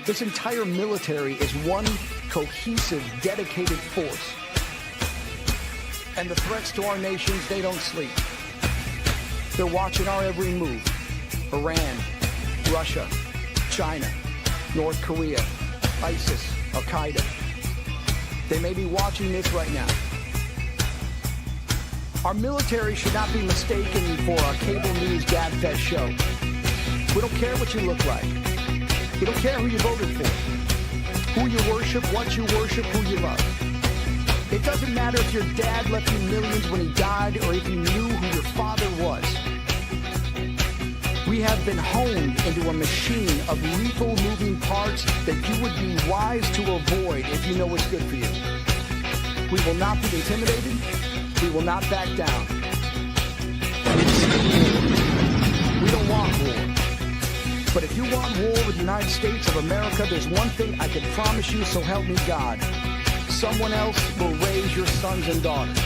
This entire military is one cohesive, dedicated force. And the threats to our nations, they don't sleep. They're watching our every move. Iran, Russia, China, North Korea, ISIS, Al-Qaeda. They may be watching this right now. Our military should not be mistaken for a cable news gabfest show. We don't care what you look like. We don't care who you voted for, who you worship, what you worship, who you love. It doesn't matter if your dad left you millions when he died or if you knew who your father was. We have been honed into a machine of lethal moving parts that you would be wise to avoid if you know what's good for you. We will not be intimidated. We will not back down. We don't want war. But if you want war with the United States of America, there's one thing I can promise you, so help me God. Someone else will raise your sons and daughters.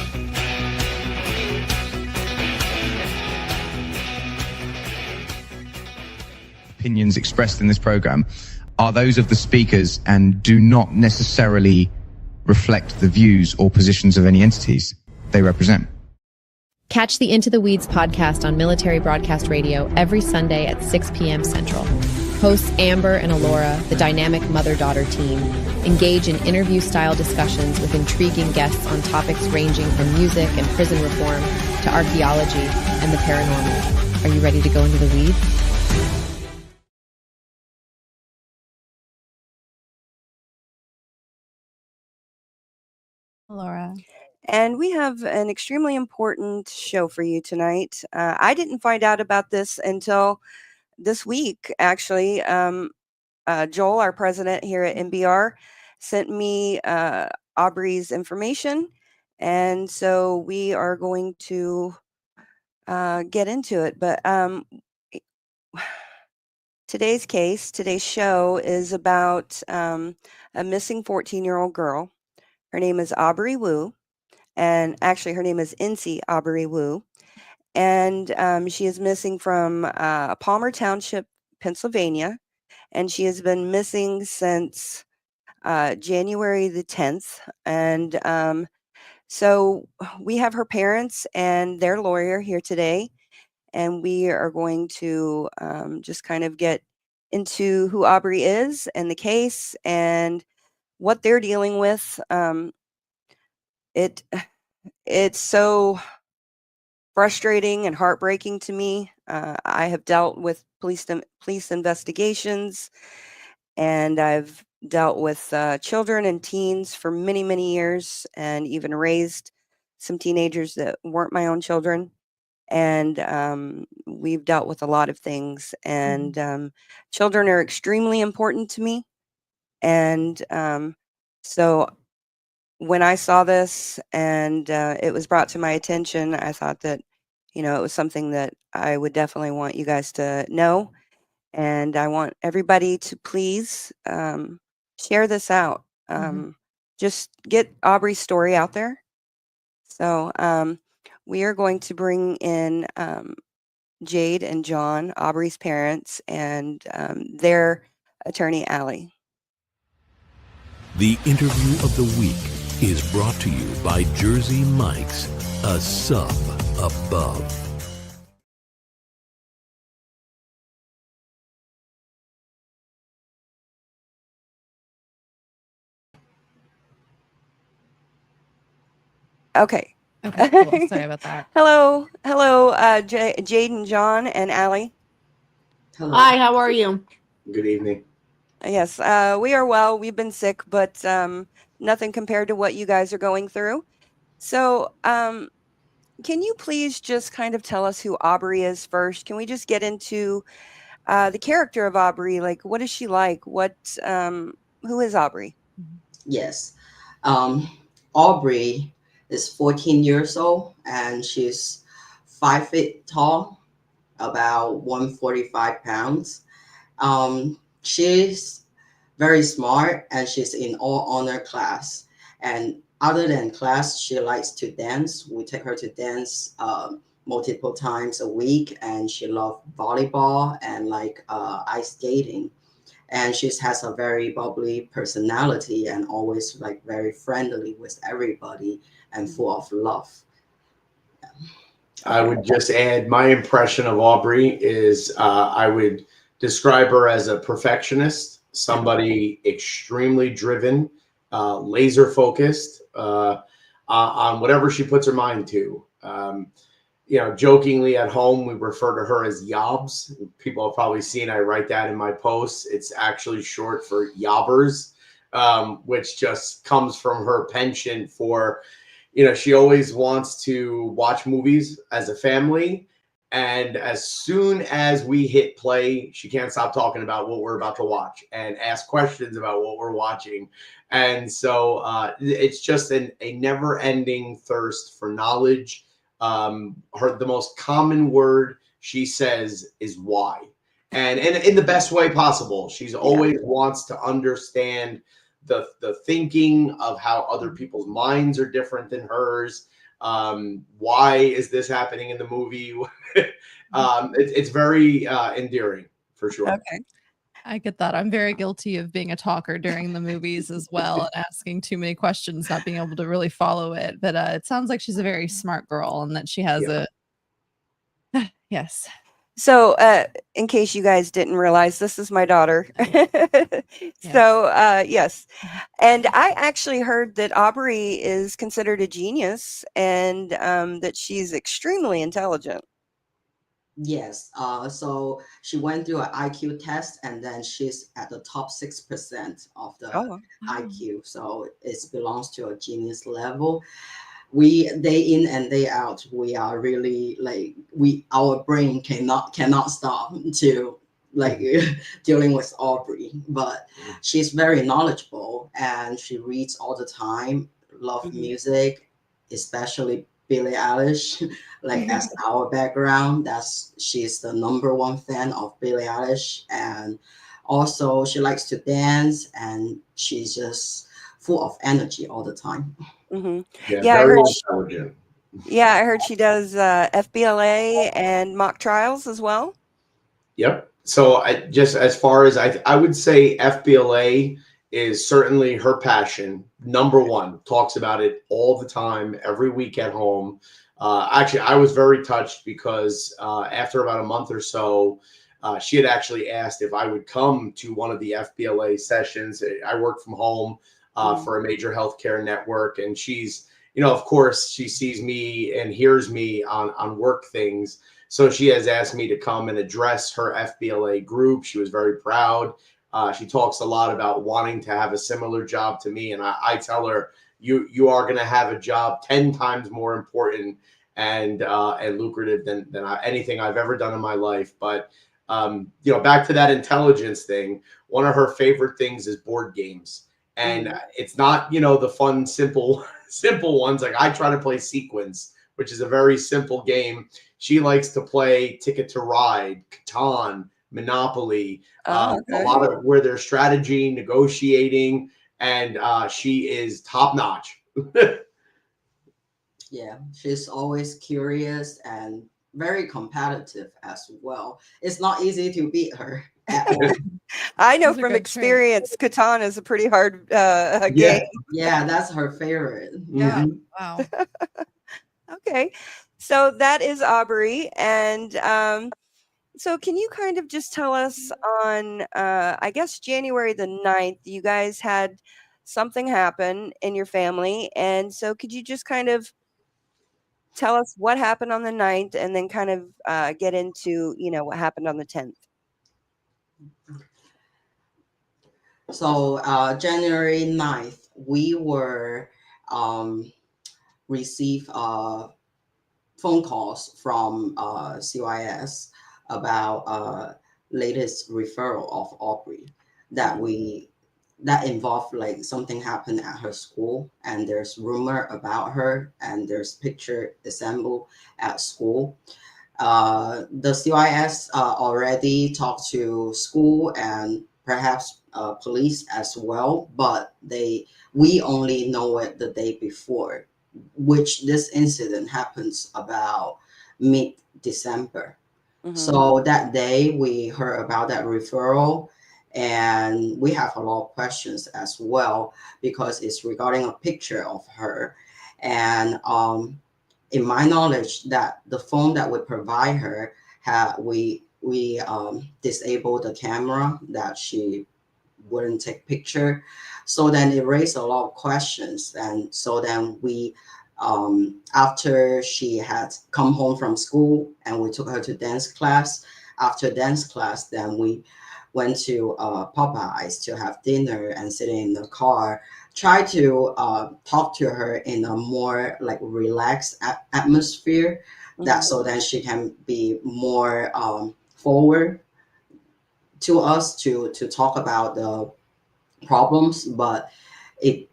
Opinions expressed in this program are those of the speakers and do not necessarily reflect the views or positions of any entities they represent. Catch the Into the Weeds podcast on Military Broadcast Radio every Sunday at 6 p.m. Central. Hosts Amber and Alora, the dynamic mother-daughter team, engage in interview-style discussions with intriguing guests on topics ranging from music and prison reform to archaeology and the paranormal. Are you ready to go into the weeds? Laura. And we have an extremely important show for you tonight. I didn't find out about this until this week, actually. Joel, our president here at MBR, sent me Aubrey's information. And so we are going to get into it. But today's show is about a missing 14-year-old girl. Her name is Aubrey Wu. And actually, her name is Enci Aubrey Wu. And she is missing from Palmer Township, Pennsylvania. And she has been missing since January the 10th. And so we have her parents and their lawyer here today. And we are going to just kind of get into who Aubrey is and the case and what they're dealing with. It's so frustrating and heartbreaking to me. I have dealt with police investigations, and I've dealt with children and teens for many, many years, and even raised some teenagers that weren't my own children. And we've dealt with a lot of things, and children are extremely important to me. And so when I saw this and it was brought to my attention, I thought that, it was something that I would definitely want you guys to know. And I want everybody to please share this out. Just get Aubrey's story out there. So we are going to bring in Jade and John, Aubrey's parents, and their attorney, Allie. The interview of the week is brought to you by Jersey Mike's, a sub above. Okay. Okay, cool. Sorry about that. Hello, Jade and John and Allie. Hello. Hi, how are you? Good evening. Yes, we are well. We've been sick, but nothing compared to what you guys are going through. So can you please just kind of tell us who Aubrey is first? Can we just get into the character of Aubrey? Like, what is she like? Who is Aubrey? Yes. Aubrey is 14 years old, and she's 5 feet tall, about 145 pounds. She's very smart, and she's in all honor class. And other than class, she likes to dance. We take her to dance multiple times a week, and she loves volleyball and ice skating. and she has a very bubbly personality and always like very friendly with everybody and full of love. I would just add my impression of Aubrey is I would describe her as a perfectionist, somebody extremely driven, laser focused on whatever she puts her mind to. Jokingly at home, we refer to her as Yobs. People have probably seen I write that in my posts. It's actually short for Yobbers, which just comes from her penchant for, she always wants to watch movies as a family. And as soon as we hit play, she can't stop talking about what we're about to watch and ask questions about what we're watching. And so it's just a never-ending thirst for knowledge. The most common word she says is why, and in the best way possible. She's always wants to understand the thinking of how other people's minds are different than hers. Why is this happening in the movie? It's very endearing for sure. Okay. I get that. I'm very guilty of being a talker during the movies as well and asking too many questions, not being able to really follow it. But it sounds like she's a very smart girl and that she has yes. So, in case you guys didn't realize, this is my daughter. So, yes. And I actually heard that Aubrey is considered a genius and that she's extremely intelligent. Yes. So she went through an IQ test, and then she's at the top 6% of the IQ. So it belongs to a genius level. We day in and day out, we are really like our brain cannot stop to like dealing with Aubrey. But she's very knowledgeable and she reads all the time. Love music, especially Billie Eilish. Like as our background, she's the #1 fan of Billie Eilish, and also she likes to dance, and she's just full of energy all the time. Yeah, I heard intelligent. Yeah, I heard she does FBLA and mock trials as well. Yep. So I just as far as I would say FBLA is certainly her passion. #1, talks about it all the time, every week at home. Actually, I was very touched because after about a month or so, she had actually asked if I would come to one of the FBLA sessions. I work from home for a major healthcare network, and she's, of course, she sees me and hears me on work things. So she has asked me to come and address her FBLA group. She was very proud. She talks a lot about wanting to have a similar job to me. And I tell her, you are going to have a job 10 times more important and lucrative than anything I've ever done in my life. But, back to that intelligence thing, one of her favorite things is board games. And it's not, the fun, simple ones. Like I try to play Sequence, which is a very simple game. She likes to play Ticket to Ride, Catan, Monopoly, a lot of where there's strategy, negotiating, and she is top notch. Yeah, she's always curious and very competitive as well. It's not easy to beat her at all. I know from experience, Catan is a pretty hard game. Yeah, that's her favorite. Yeah. Wow. Okay. So that is Aubrey. And so can you kind of just tell us on, I guess, January the 9th, you guys had something happen in your family. And so could you just kind of tell us what happened on the 9th and then kind of get into, what happened on the 10th? So January 9th, we were received phone calls from CYS about latest referral of Aubrey that involved like something happened at her school, and there's rumor about her, and there's picture assembled at school. The CYS already talked to school and perhaps police as well, but we only know it the day before, which this incident happens about mid-December. So that day we heard about that referral, And we have a lot of questions as well because it's regarding a picture of her. And in my knowledge, that the phone that we provide her, we disabled the camera that she wouldn't take picture. So then it raised a lot of questions. And so then we, after she had come home from school and we took her to dance class, after dance class, then we went to Popeyes to have dinner and sitting in the car, try to talk to her in a more like relaxed atmosphere, that so then she can be more forward to us to talk about the problems. But it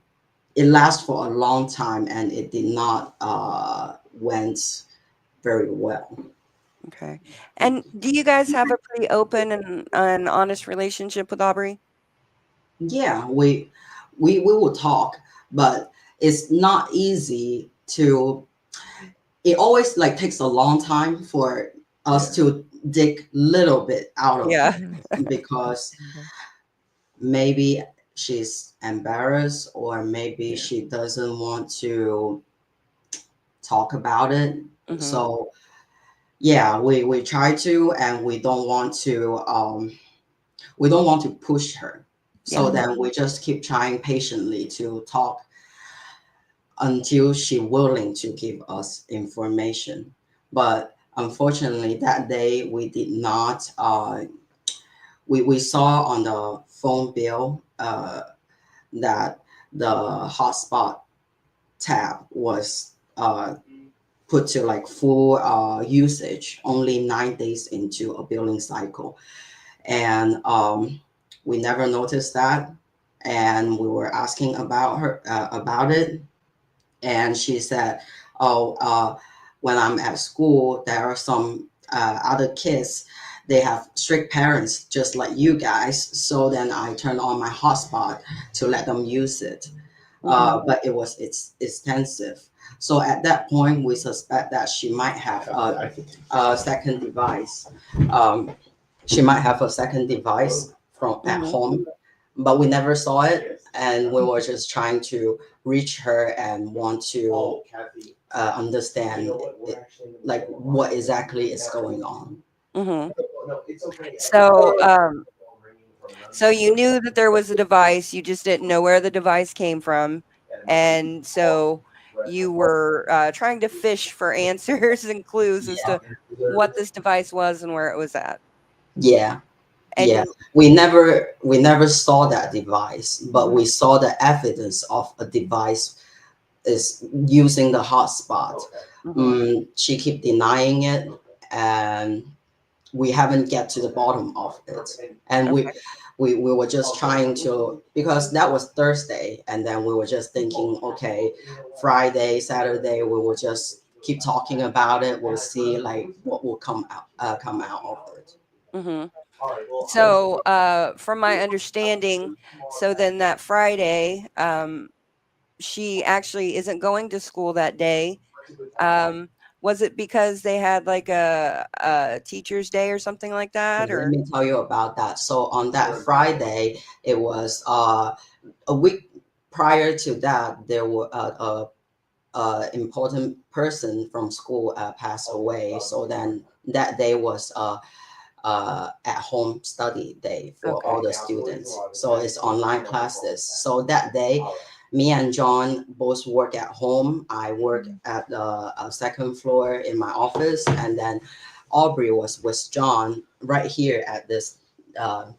lasts for a long time and it did not went very well. Okay. And do you guys have a pretty open and honest relationship with Aubrey? Yeah, we will talk, but it's not easy to, it always like takes a long time for us to dig little bit out of Yeah. it, because maybe she's embarrassed, or maybe she doesn't want to talk about it. So yeah, we try to, and we don't want to push her. So then we just keep trying patiently to talk until she's willing to give us information. But unfortunately, that day we did not. We saw on the phone bill that the hotspot tab was put to like full usage only 9 days into a billing cycle, and we never noticed that. And we were asking about her about it, and she said, "Oh, when I'm at school, there are some other kids. They have strict parents, just like you guys. So then I turn on my hotspot to let them use it. But it's expensive. So at that point, we suspect that she might have a second device. She might have a second device from at home, but we never saw it, and we were just trying to reach her and want to understand like what exactly is going on. So, so you knew that there was a device, you just didn't know where the device came from, and so you were trying to fish for answers and clues as to what this device was and where it was at. Yeah. And yeah, we never saw that device, but we saw the evidence of a device is using the hotspot. She keep denying it, and we haven't get to the bottom of it. And we were just trying to, because that was Thursday, and then we were just thinking, okay, Friday, Saturday, we will just keep talking about it. We'll see like what will come out of it. So, from my understanding, so then that Friday, she actually isn't going to school that day. Was it because they had like a teacher's day or something like that? Or let me tell you about that. So on that Friday, it was a week prior to that, there were a important person from school passed away. So then that day was at home study day for all the students. So it's online classes. So that day, me and John both work at home. I work at the second floor in my office, and then Aubrey was with John right here at this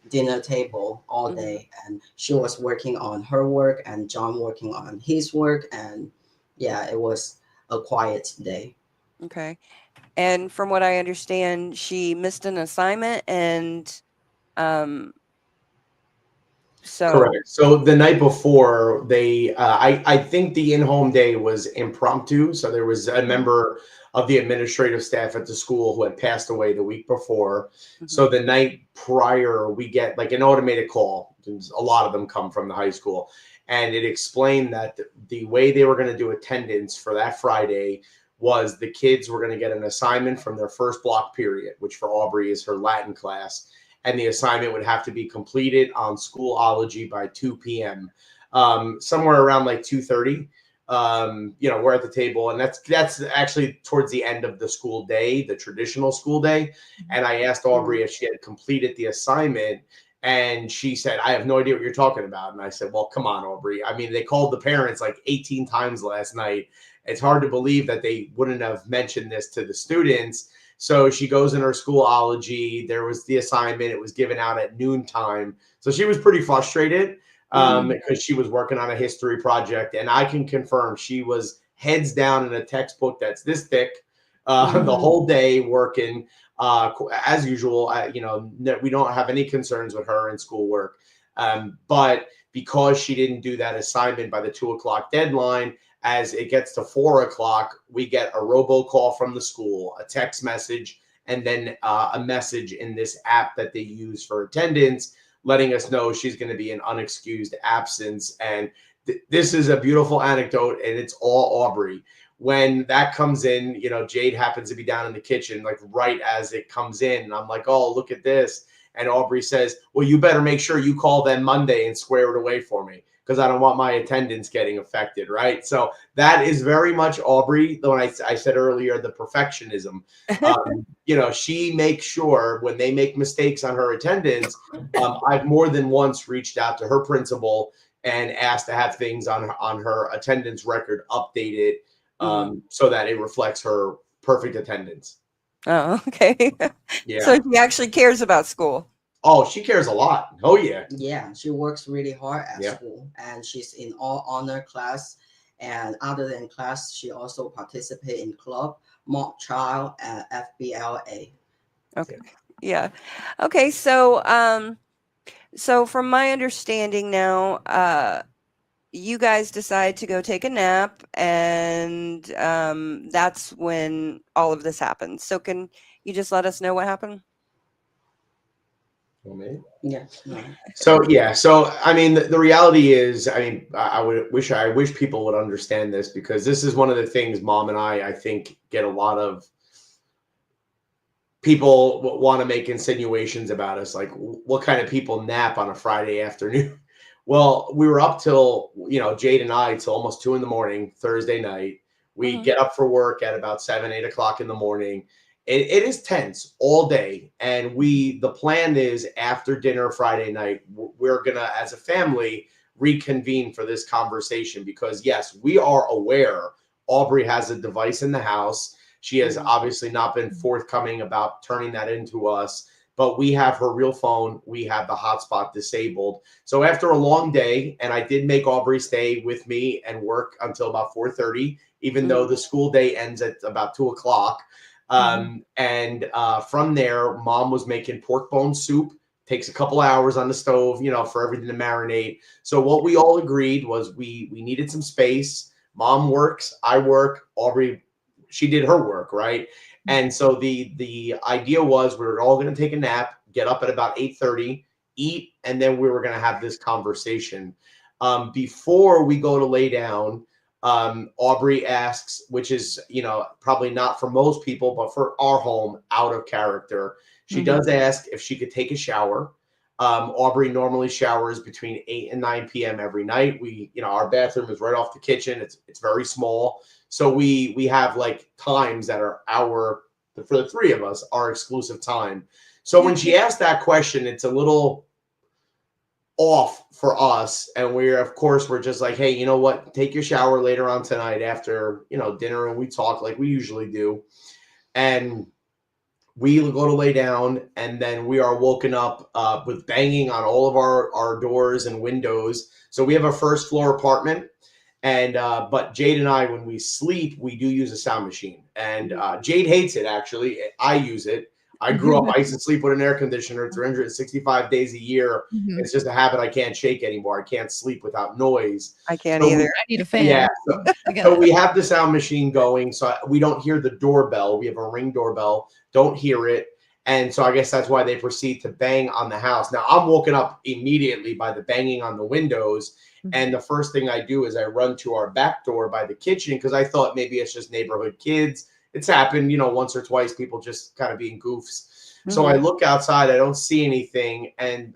dinner table all day, and she was working on her work and John working on his work, and yeah, it was a quiet day. Okay. And from what I understand, she missed an assignment, and so correct. So the night before, they I think the in-home day was impromptu. So there was a member of the administrative staff at the school who had passed away the week before. So the night prior, we get like an automated call. A lot of them come from the high school, and it explained that the way they were going to do attendance for that Friday was the kids were going to get an assignment from their first block period, which for Aubrey is her Latin class. and the assignment would have to be completed on Schoolology by 2 p.m. Somewhere around like 2:30. We're at the table, and that's actually towards the end of the school day, the traditional school day. And I asked Aubrey if she had completed the assignment, and she said, I have no idea what you're talking about. And I said, well, come on, Aubrey. I mean, they called the parents like 18 times last night. It's hard to believe that they wouldn't have mentioned this to the students. So she goes in her Schoolology. There was the assignment. It was given out at noontime. So she was pretty frustrated because she was working on a history project. And I can confirm she was heads down in a textbook that's this thick the whole day working. As usual, we don't have any concerns with her in schoolwork. But because she didn't do that assignment by the 2 o'clock deadline, as it gets to 4 o'clock, we get a robocall from the school, a text message, and then a message in this app that they use for attendance, letting us know she's going to be in unexcused absence. And this is a beautiful anecdote, and it's all Aubrey. When that comes in, Jade happens to be down in the kitchen, like right as it comes in. And I'm like, oh, look at this. And Aubrey says, well, you better make sure you call them Monday and square it away for me, because I don't want my attendance getting affected, right? So that is very much Aubrey. When I said earlier, the perfectionism, she makes sure when they make mistakes on her attendance, I've more than once reached out to her principal and asked to have things on her attendance record updated so that it reflects her perfect attendance. Oh, okay. Yeah. So she actually cares about school. Oh, she cares a lot. Oh, yeah. Yeah, she works really hard at school, and she's in all honor class. And other than class, she also participates in club, mock trial, and FBLA. Okay. Yeah. Okay. So, so from my understanding now, you guys decide to go take a nap, and that's when all of this happens. So can you just let us know what happened? Yeah. So I mean, the reality is, I mean, I wish people would understand this, because this is one of the things Mom and I think get a lot of people want to make insinuations about us, like what kind of people nap on a Friday afternoon. Well, we were up till, Jade and I, till almost 2 a.m. Thursday night. We get up for work at about 7, 8 o'clock in the morning. It is tense all day. And the plan is after dinner Friday night, we're going to, as a family, reconvene for this conversation, because yes, we are aware Aubrey has a device in the house. She has obviously not been forthcoming about turning that into us, but we have her real phone. We have the hotspot disabled. So after a long day, and I did make Aubrey stay with me and work until about 4:30, even though the school day ends at about 2 o'clock. And from there, Mom was making pork bone soup. Takes a couple hours on the stove, for everything to marinate. So what we all agreed was we needed some space. Mom works, I work, Aubrey, she did her work, right? And so the idea was we were all going to take a nap, get up at about 8:30, eat, and then we were going to have this conversation. Before we go to lay down, Aubrey asks, which is, probably not for most people, but for our home, out of character. She does ask if she could take a shower. Aubrey normally showers between 8 and 9 p.m. every night. Our bathroom is right off the kitchen. It's very small. So we have like times that are for the three of us, our exclusive time. So when she asked that question, it's a little off for us. And we're just like, hey, you know what? Take your shower later on tonight after, dinner, and we talk like we usually do. And we go to lay down, and then we are woken up with banging on all of our doors and windows. So we have a first floor apartment. And but Jade and I, when we sleep, we do use a sound machine. And Jade hates it, actually. I use it. I grew up, I used to sleep with an air conditioner 365 days a year. It's just a habit I can't shake anymore. I can't sleep without noise. I can't either. I need a fan. Yeah. So we have the sound machine going, so we don't hear the doorbell. We have a Ring doorbell. Don't hear it. And so I guess that's why they proceed to bang on the house. Now, I'm woken up immediately by the banging on the windows. And the first thing I do is I run to our back door by the kitchen, because I thought maybe it's just neighborhood kids. It's happened, once or twice, people just kind of being goofs. So I look outside, I don't see anything, and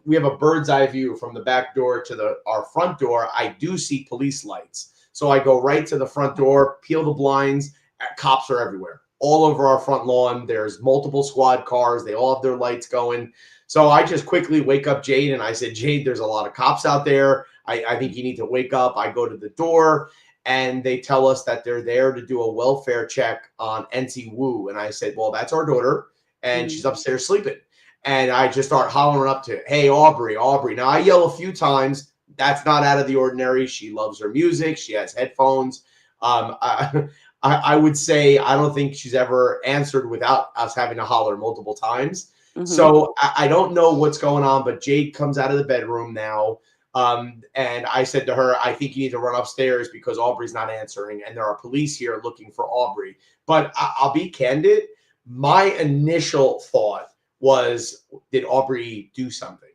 we have a bird's eye view from the back door to our front door. I do see police lights. So I go right to the front door, peel the blinds, cops are everywhere. All over our front lawn, there's multiple squad cars, they all have their lights going. So I just quickly wake up Jade, and I said, Jade, there's a lot of cops out there. I think you need to wake up. I go to the door, and they tell us that they're there to do a welfare check on Enci Wu. And I said, well, that's our daughter, and she's upstairs sleeping. And I just start hollering up to, hey, Aubrey, Aubrey. Now, I yell a few times. That's not out of the ordinary. She loves her music. She has headphones. I would say I don't think she's ever answered without us having to holler multiple times. So I don't know what's going on, but Jade comes out of the bedroom now. And I said to her, I think you need to run upstairs because Aubrey's not answering, and there are police here looking for Aubrey. But I'll be candid. My initial thought was, did Aubrey do something?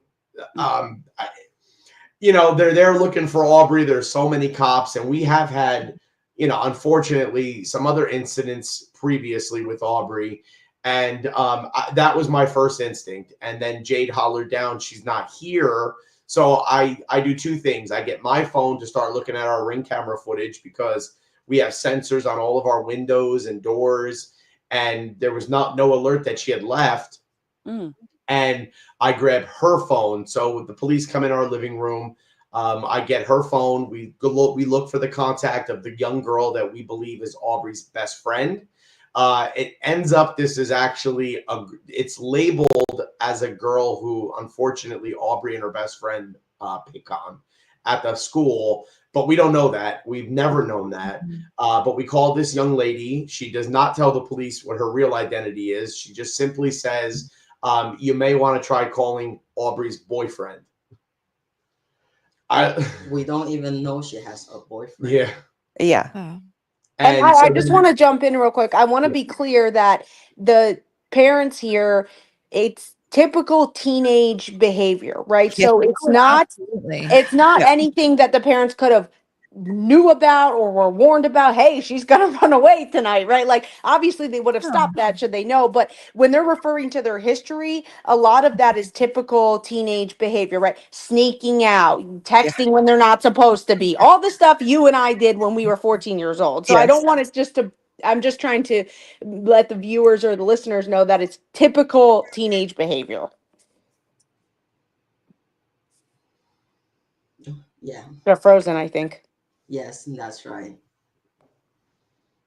They're looking for Aubrey. There's so many cops, and we have had, unfortunately, some other incidents previously with Aubrey. And that was my first instinct. And then Jade hollered down, she's not here. So I do two things. I get my phone to start looking at our Ring camera footage because we have sensors on all of our windows and doors. And there was no alert that she had left. And I grab her phone. So the police come in our living room. I get her phone. We look for the contact of the young girl that we believe is Aubrey's best friend. It ends up, this is actually, it's labeled as a girl who, unfortunately, Aubrey and her best friend pick on at the school. But we don't know that. We've never known that. But we called this young lady. She does not tell the police what her real identity is. She just simply says, you may want to try calling Aubrey's boyfriend. We don't even know she has a boyfriend. Yeah. Yeah. Oh. And I just want to jump in real quick. I want to be clear that the parents here, it's typical teenage behavior, right? Yeah. So it's not Yeah. anything that the parents could have knew about or were warned about. Hey, she's gonna run away tonight, right? Like obviously they would have stopped that should they know, but when they're referring to their history, a lot of that is typical teenage behavior, right? Sneaking out, texting when they're not supposed to be, all the stuff you and I did when we were 14 years old. So I don't want it just to, I'm just trying to let the viewers or the listeners know that it's typical teenage behavior. Yeah. They're frozen, I think. Yes, that's right.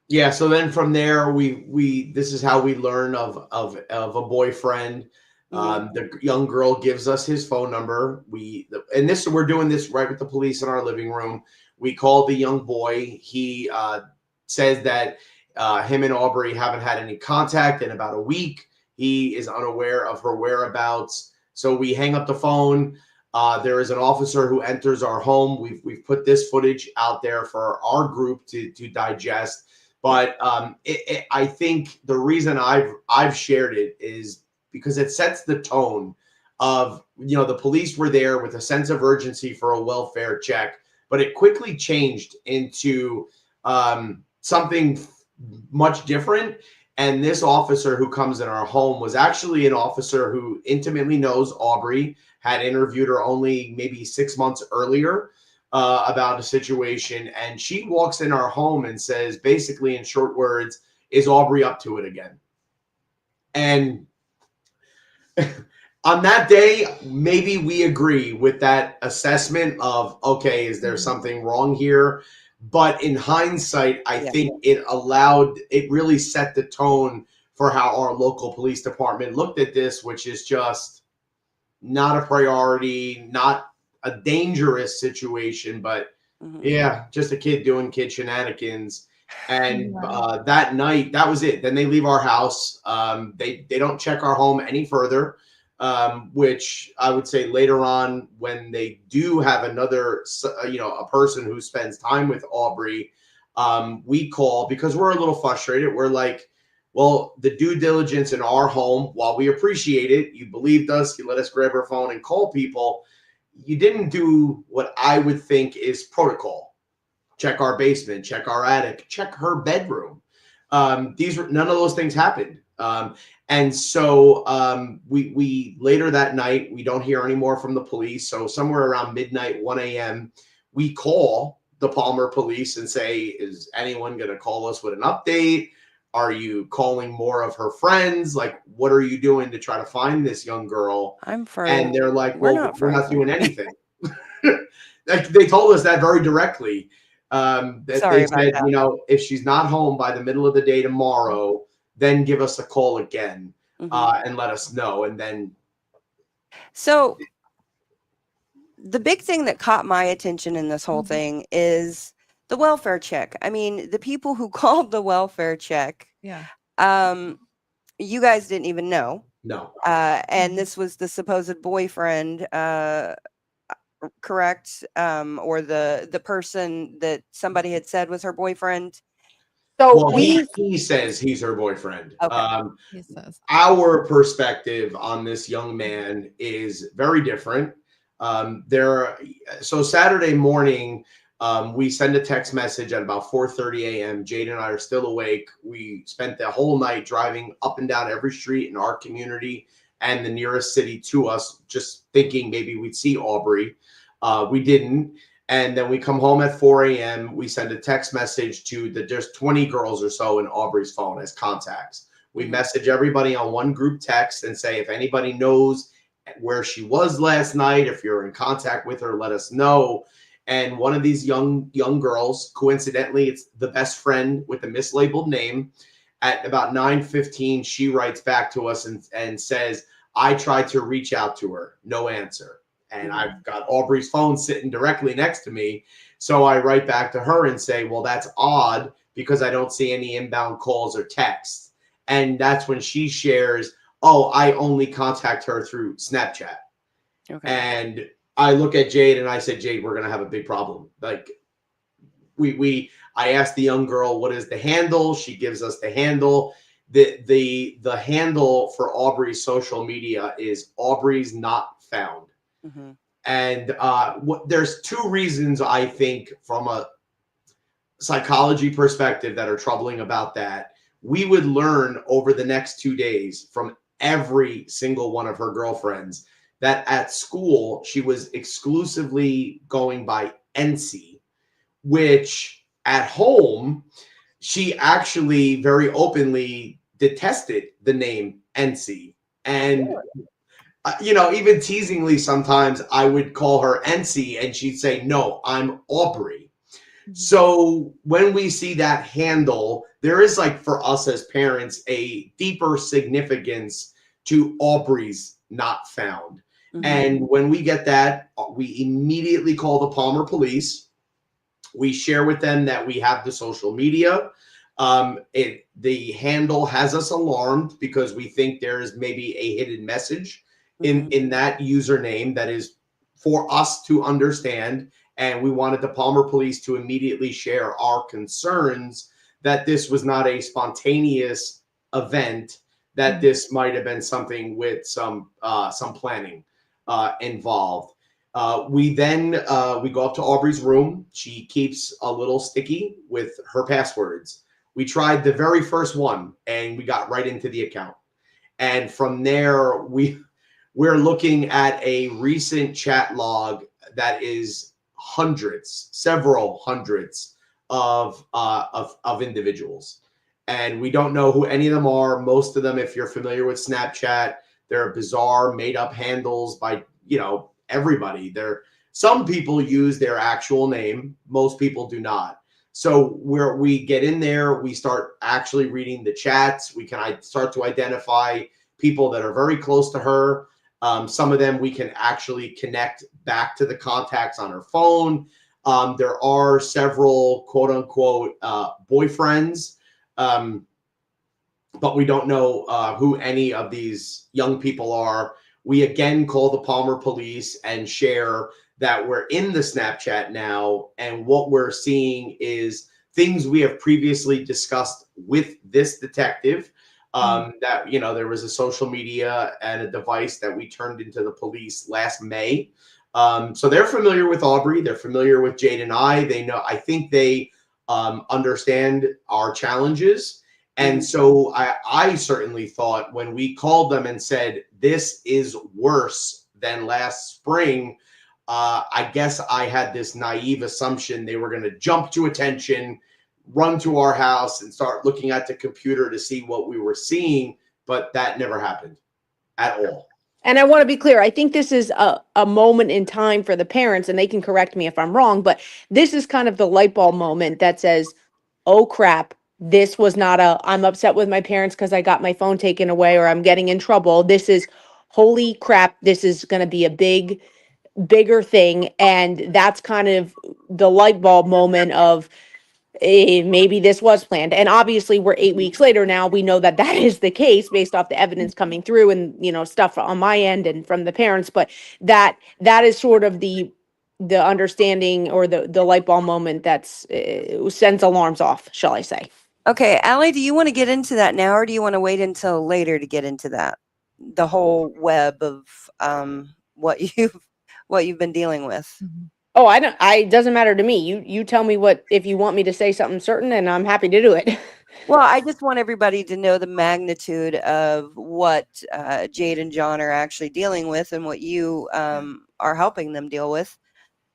Yeah. So then from there, this is how we learn of a boyfriend. The young girl gives us his phone number. We're doing this right with the police in our living room. We call the young boy. He says that him and Aubrey haven't had any contact in about a week. He is unaware of her whereabouts. So we hang up the phone. There is an officer who enters our home. We've put this footage out there for our group to digest. But I think the reason I've shared it is because it sets the tone of, the police were there with a sense of urgency for a welfare check, but it quickly changed into something much different. And this officer who comes in our home was actually an officer who intimately knows Aubrey, had interviewed her only maybe 6 months earlier about a situation. And she walks in our home and says, basically in short words, is Aubrey up to it again? And on that day, maybe we agree with that assessment of, okay, is there something wrong here? But in hindsight, I think it really set the tone for how our local police department looked at this, which is just not a priority, not a dangerous situation, but just a kid doing kid shenanigans. And that night, that was it. Then they leave our house. They don't check our home any further, which I would say later on when they do have another, a person who spends time with Aubrey, we call because we're a little frustrated. We're like, well, the due diligence in our home, while we appreciate it, you believed us, you let us grab our phone and call people. You didn't do what I would think is protocol. Check our basement, check our attic, check her bedroom. None of those things happened. And so we later that night, we don't hear any more from the police. So somewhere around midnight, 1 a.m., we call the Palmer police and say, is anyone going to call us with an update? Are you calling more of her friends? Like, what are you doing to try to find this young girl? And they're like, well, we're not doing anything. Like, they told us that very directly. That they said, you know, if she's not home by the middle of the day tomorrow, then give us a call again and let us know. And then. So the big thing that caught my attention in this whole thing is the welfare check. I mean, the people who called the welfare check, you guys didn't even know. No. And this was the supposed boyfriend, correct? Or the person that somebody had said was her boyfriend. So he says he's her boyfriend. Okay. He says. Our perspective on this young man is very different. So Saturday morning, we send a text message at about 4:30 a.m. Jade and I are still awake. We spent the whole night driving up and down every street in our community and the nearest city to us, just thinking maybe we'd see Aubrey. We didn't. And then we come home at 4 a.m. We send a text message to there's 20 girls or so in Aubrey's phone as contacts. We message everybody on one group text and say, if anybody knows where she was last night, if you're in contact with her, let us know. And one of these young girls, coincidentally, it's the best friend with the mislabeled name. At about 9:15, she writes back to us and says, I tried to reach out to her, no answer. And I've got Aubrey's phone sitting directly next to me. So I write back to her and say, well, that's odd because I don't see any inbound calls or texts. And that's when she shares, oh, I only contact her through Snapchat. Okay. And I look at Jade and I said, Jade, we're going to have a big problem. Like I asked the young girl, what is the handle? She gives us the handle. The handle for Aubrey's social media is Aubrey's Not Found. And there's two reasons I think from a psychology perspective that are troubling about that. We would learn over the next 2 days from every single one of her girlfriends that at school she was exclusively going by Enci, which at home she actually very openly detested the name Enci. And you know, even teasingly sometimes I would call her Enci and she'd say, no, I'm Aubrey. So when we see that handle, there is, like, for us as parents, a deeper significance to Aubrey's Not Found. And when we get that, we immediately call the Palmer police. We share with them that we have the social media. The handle has us alarmed because we think there is maybe a hidden message in that username that is for us to understand. And we wanted the Palmer police to immediately share our concerns that this was not a spontaneous event, that this might have been something with some planning involved. We then we go up to Aubrey's room. She keeps a little sticky with her passwords. We tried the very first one and we got right into the account. And from there, we're looking at a recent chat log that is several hundreds of individuals. And we don't know who any of them are. Most of them, if you're familiar with Snapchat, they're bizarre made up handles by, you know, everybody. Some people use their actual name. Most people do not. So we get in there, we start actually reading the chats. We can start to identify people that are very close to her. Some of them we can actually connect back to the contacts on her phone. There are several quote unquote boyfriends, but we don't know who any of these young people are. We again call the Palmer police and share that we're in the Snapchat now. And what we're seeing is things we have previously discussed with this detective. That, you know, there was a social media and a device that we turned into the police last May. So they're familiar with Aubrey. They're familiar with Jade and I. They know, I think they understand our challenges. And so I certainly thought when we called them and said, this is worse than last spring, I guess I had this naive assumption they were going to jump to attention, run to our house and start looking at the computer to see what we were seeing. But that never happened at all. And I want to be clear. I think this is a moment in time for the parents, and they can correct me if I'm wrong, but this is kind of the light bulb moment that says, oh crap, this was not I'm upset with my parents because I got my phone taken away or I'm getting in trouble. This is, holy crap, this is going to be a bigger thing. And that's kind of the light bulb moment of, maybe this was planned. And obviously we're 8 weeks later now. We know that that is the case based off the evidence coming through and, stuff on my end and from the parents. But that is sort of the understanding or the light bulb moment that's sends alarms off, shall I say. Okay, Allie, do you want to get into that now, or do you want to wait until later to get into that? The whole web of what you've been dealing with. Mm-hmm. Oh, I don't. It doesn't matter to me. You tell me if you want me to say something certain, and I'm happy to do it. Well, I just want everybody to know the magnitude of what Jade and John are actually dealing with, and what you are helping them deal with.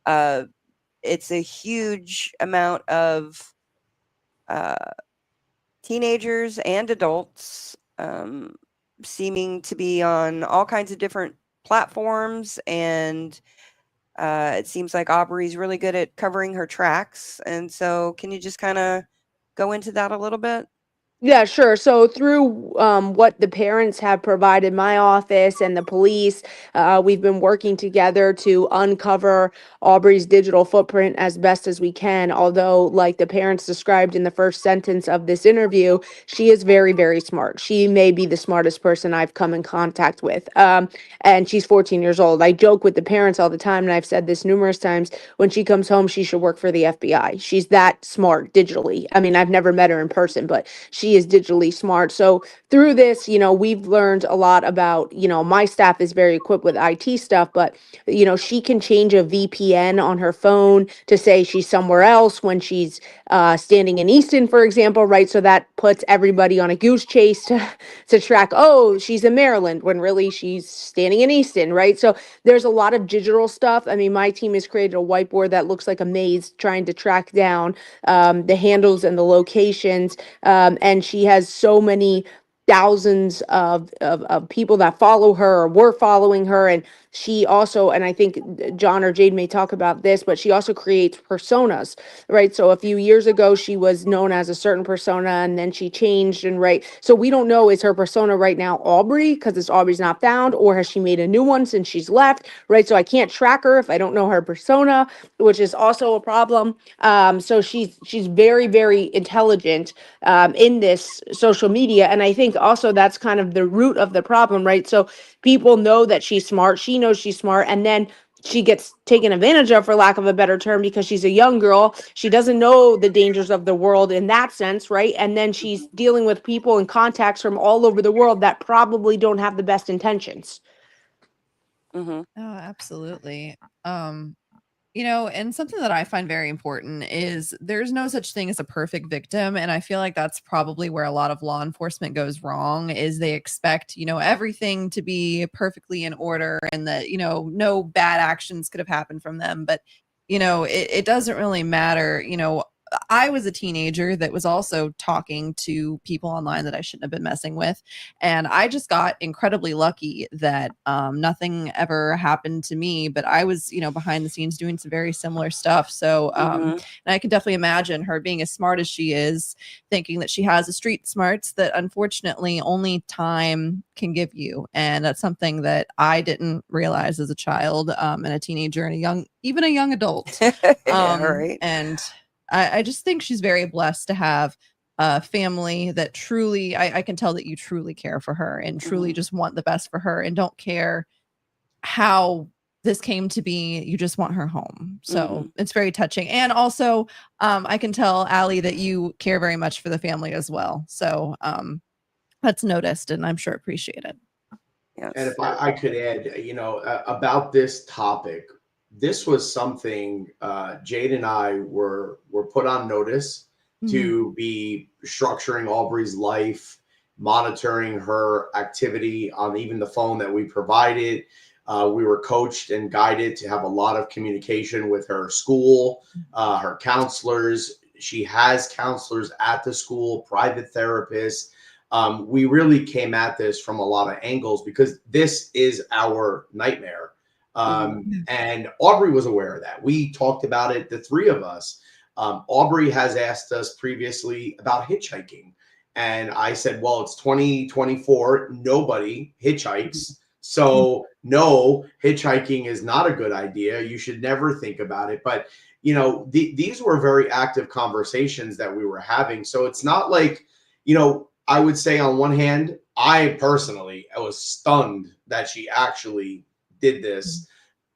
It's a huge amount of teenagers and adults seeming to be on all kinds of different platforms, and it seems like Aubrey's really good at covering her tracks. And so can you just kind of go into that a little bit? Yeah, sure. So through what the parents have provided my office and the police, we've been working together to uncover Aubrey's digital footprint as best as we can. Although, like the parents described in the first sentence of this interview, she is very, very smart. She may be the smartest person I've come in contact with. And she's 14 years old. I joke with the parents all the time, and I've said this numerous times, when she comes home, she should work for the FBI. She's that smart digitally. I mean, I've never met her in person, but she is digitally smart. So through this, we've learned a lot about, my staff is very equipped with IT stuff, but, she can change a VPN on her phone to say she's somewhere else when she's standing in Easton, for example, right? So that puts everybody on a goose chase to track, oh, she's in Maryland, when really she's standing in Easton, right? So there's a lot of digital stuff. I mean, my team has created a whiteboard that looks like a maze trying to track down the handles and the locations. And she has so many thousands of people that follow her or were following her. And she also, and I think John or Jade may talk about this, but she also creates personas, right? So a few years ago, she was known as a certain persona, and then she changed, and right. So we don't know, is her persona right now Aubrey, because it's Aubrey's not found, or has she made a new one since she's left, right? So I can't track her if I don't know her persona, which is also a problem. So she's very, very intelligent in this social media. And I think also that's kind of the root of the problem, right? So people know that she's smart. She knows she's smart. And then she gets taken advantage of, for lack of a better term, because she's a young girl. She doesn't know the dangers of the world in that sense, right? And then she's dealing with people and contacts from all over the world that probably don't have the best intentions. Mm-hmm. Oh, absolutely. And something that I find very important is there's no such thing as a perfect victim. And I feel like that's probably where a lot of law enforcement goes wrong, is they expect, everything to be perfectly in order and that, no bad actions could have happened from them. But, it doesn't really matter. I was a teenager that was also talking to people online that I shouldn't have been messing with. And I just got incredibly lucky that nothing ever happened to me, but I was, behind the scenes doing some very similar stuff. So and I can definitely imagine her being as smart as she is, thinking that she has the street smarts that unfortunately only time can give you. And that's something that I didn't realize as a child and a teenager and even a young adult. Right. And I just think she's very blessed to have a family that truly, I can tell that you truly care for her and truly just want the best for her and don't care how this came to be. You just want her home. So it's very touching. And also, I can tell, Allie, that you care very much for the family as well. So that's noticed and I'm sure appreciated. Yes. And if I could add, about this topic, this was something Jade and I were put on notice to be structuring Aubrey's life, monitoring her activity on even the phone that we provided. We were coached and guided to have a lot of communication with her school, her counselors. She has counselors at the school, private therapists. We really came at this from a lot of angles because this is our nightmare. And Aubrey was aware of that. We talked about it, the three of us. Aubrey has asked us previously about hitchhiking. And I said, well, it's 2024. Nobody hitchhikes. So no, hitchhiking is not a good idea. You should never think about it. But, you know, these were very active conversations that we were having. So it's not like, you know, I would say on one hand, I personally, I was stunned that she actually did this,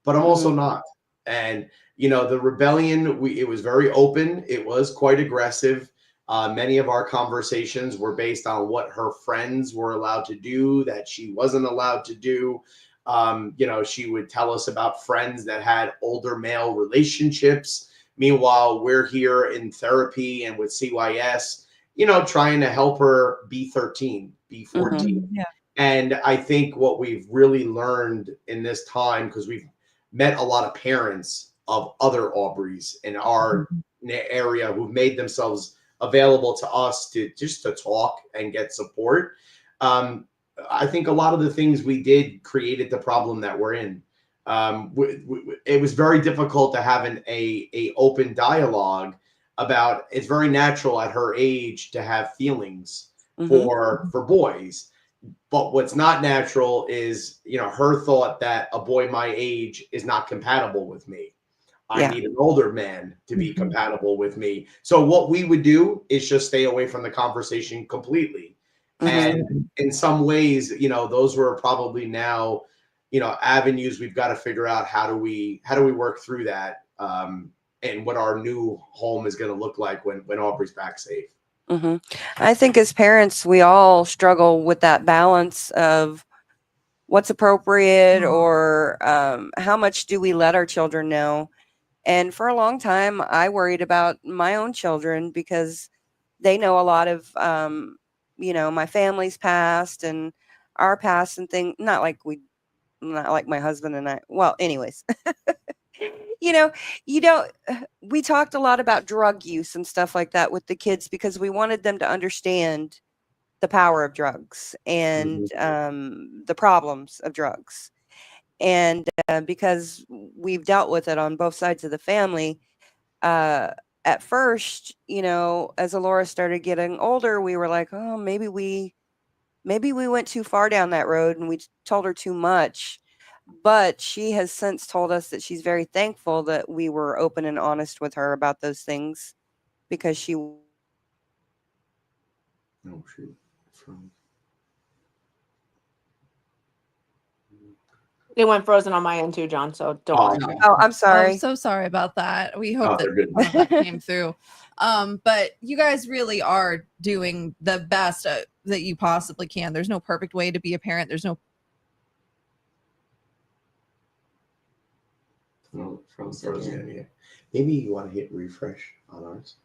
but I'm also not. And, you know, the rebellion, it was very open. It was quite aggressive. Many of our conversations were based on what her friends were allowed to do, that she wasn't allowed to do. You know, she would tell us about friends that had older male relationships. Meanwhile, we're here in therapy and with CYS, you know, trying to help her be 13, be 14. Yeah. And I think what we've really learned in this time, because we've met a lot of parents of other Aubreys in our area who've made themselves available to us to just to talk and get support. I think a lot of the things we did created the problem that we're in. It was very difficult to have a open dialogue about, it's very natural at her age to have feelings for boys. But what's not natural is, you know, her thought that a boy my age is not compatible with me. I need an older man to be compatible with me. So what we would do is just stay away from the conversation completely. And in some ways, you know, those were probably now, you know, avenues we've got to figure out how do we work through that, and what our new home is going to look like when Aubrey's back safe. I think as parents, we all struggle with that balance of what's appropriate or how much do we let our children know. And for a long time, I worried about my own children because they know a lot of, you know, my family's past and our past and things. Not like my husband and I. Well, anyways, you know, we talked a lot about drug use and stuff like that with the kids because we wanted them to understand the power of drugs and the problems of drugs. And because we've dealt with it on both sides of the family, at first, you know, as Alora started getting older, we were like, oh, maybe we went too far down that road and we told her too much. But she has since told us that she's very thankful that we were open and honest with her about those things because she. Oh, shoot. It went frozen on my end too, John. So don't worry. Oh, I'm sorry. I'm so sorry about that. We hope that came through. But you guys really are doing the best that you possibly can. There's no perfect way to be a parent. There's no. No, frozen. Yeah. Maybe you want to hit refresh on ours.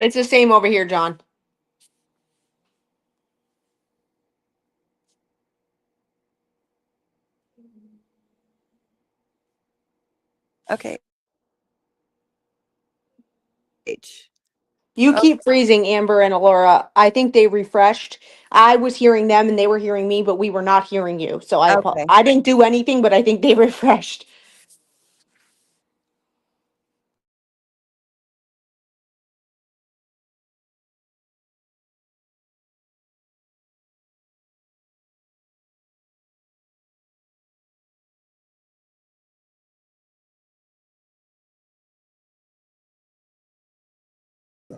It's the same over here, John. Okay. You keep freezing, Amber and Alora. I think they refreshed. I was hearing them and they were hearing me, but we were not hearing you. So I didn't do anything, but I think they refreshed.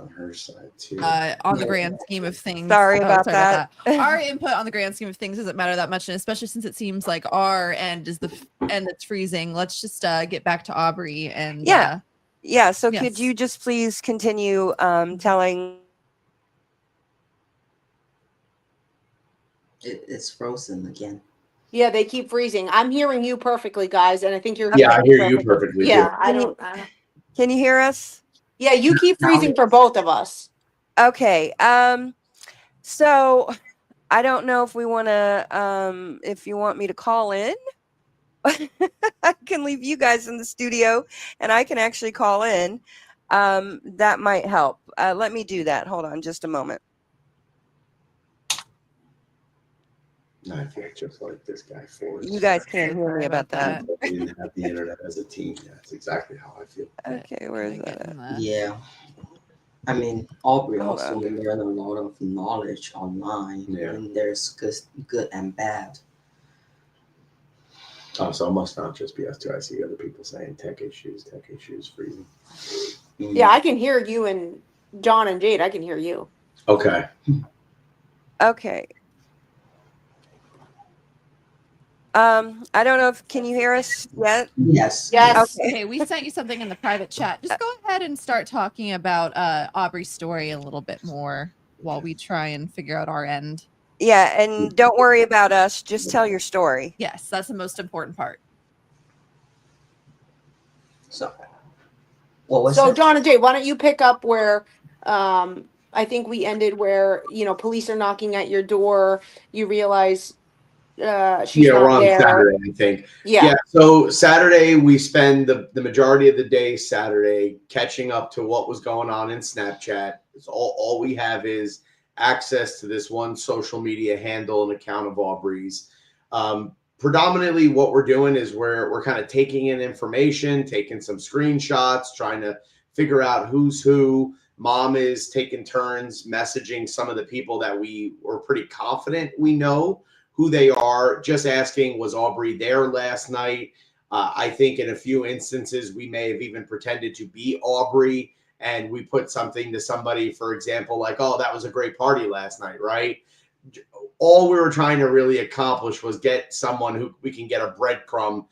On her side too. On the grand scheme of things. Sorry about that. Our input on the grand scheme of things doesn't matter that much, and especially since it seems like our end is the end that's freezing. Let's just get back to Aubrey and So could you just please continue telling? It's frozen again. Yeah, they keep freezing. I'm hearing you perfectly, guys, and I think you're. Yeah, I hear you perfectly. Yeah, too. Can you hear us? Yeah, you keep freezing for both of us. Okay. So I don't know if we want to, if you want me to call in, I can leave you guys in the studio and I can actually call in. That might help. Let me do that. Hold on just a moment. I feel just like this guy Forrest. You guys can't hear me about that. We didn't have the internet as a team. That's exactly how I feel. Okay, where is that at? Yeah. I mean, Aubrey Hold also on. learned a lot of knowledge online, and there's good and bad. Oh, so it must not just be us two. I see other people saying tech issues, freezing. Yeah, I can hear you and John and Jade. I can hear you. Okay. Okay. I don't know if can you hear us yet? Yes. Yes. Okay, we sent you something in the private chat. Just go ahead and start talking about Aubrey's story a little bit more while we try and figure out our end. Yeah, and don't worry about us. Just tell your story. Yes, that's the most important part. So, what was So it? John and Jade, why don't you pick up where I think we ended where, you know, police are knocking at your door. You realize she's we're not on there. Saturday, I think. Yeah. So Saturday, we spend the majority of the day Saturday catching up to what was going on in Snapchat. It's all we have is access to this one social media handle and account of Aubrey's. Predominantly what we're doing is we're kind of taking in information, taking some screenshots, trying to figure out who's who. Mom is taking turns messaging some of the people that we were pretty confident we know who they are, just asking, was Aubrey there last night? I think in a few instances, we may have even pretended to be Aubrey, and we put something to somebody, for example, like, oh, that was a great party last night, right? All we were trying to really accomplish was get someone who we can get a breadcrumb,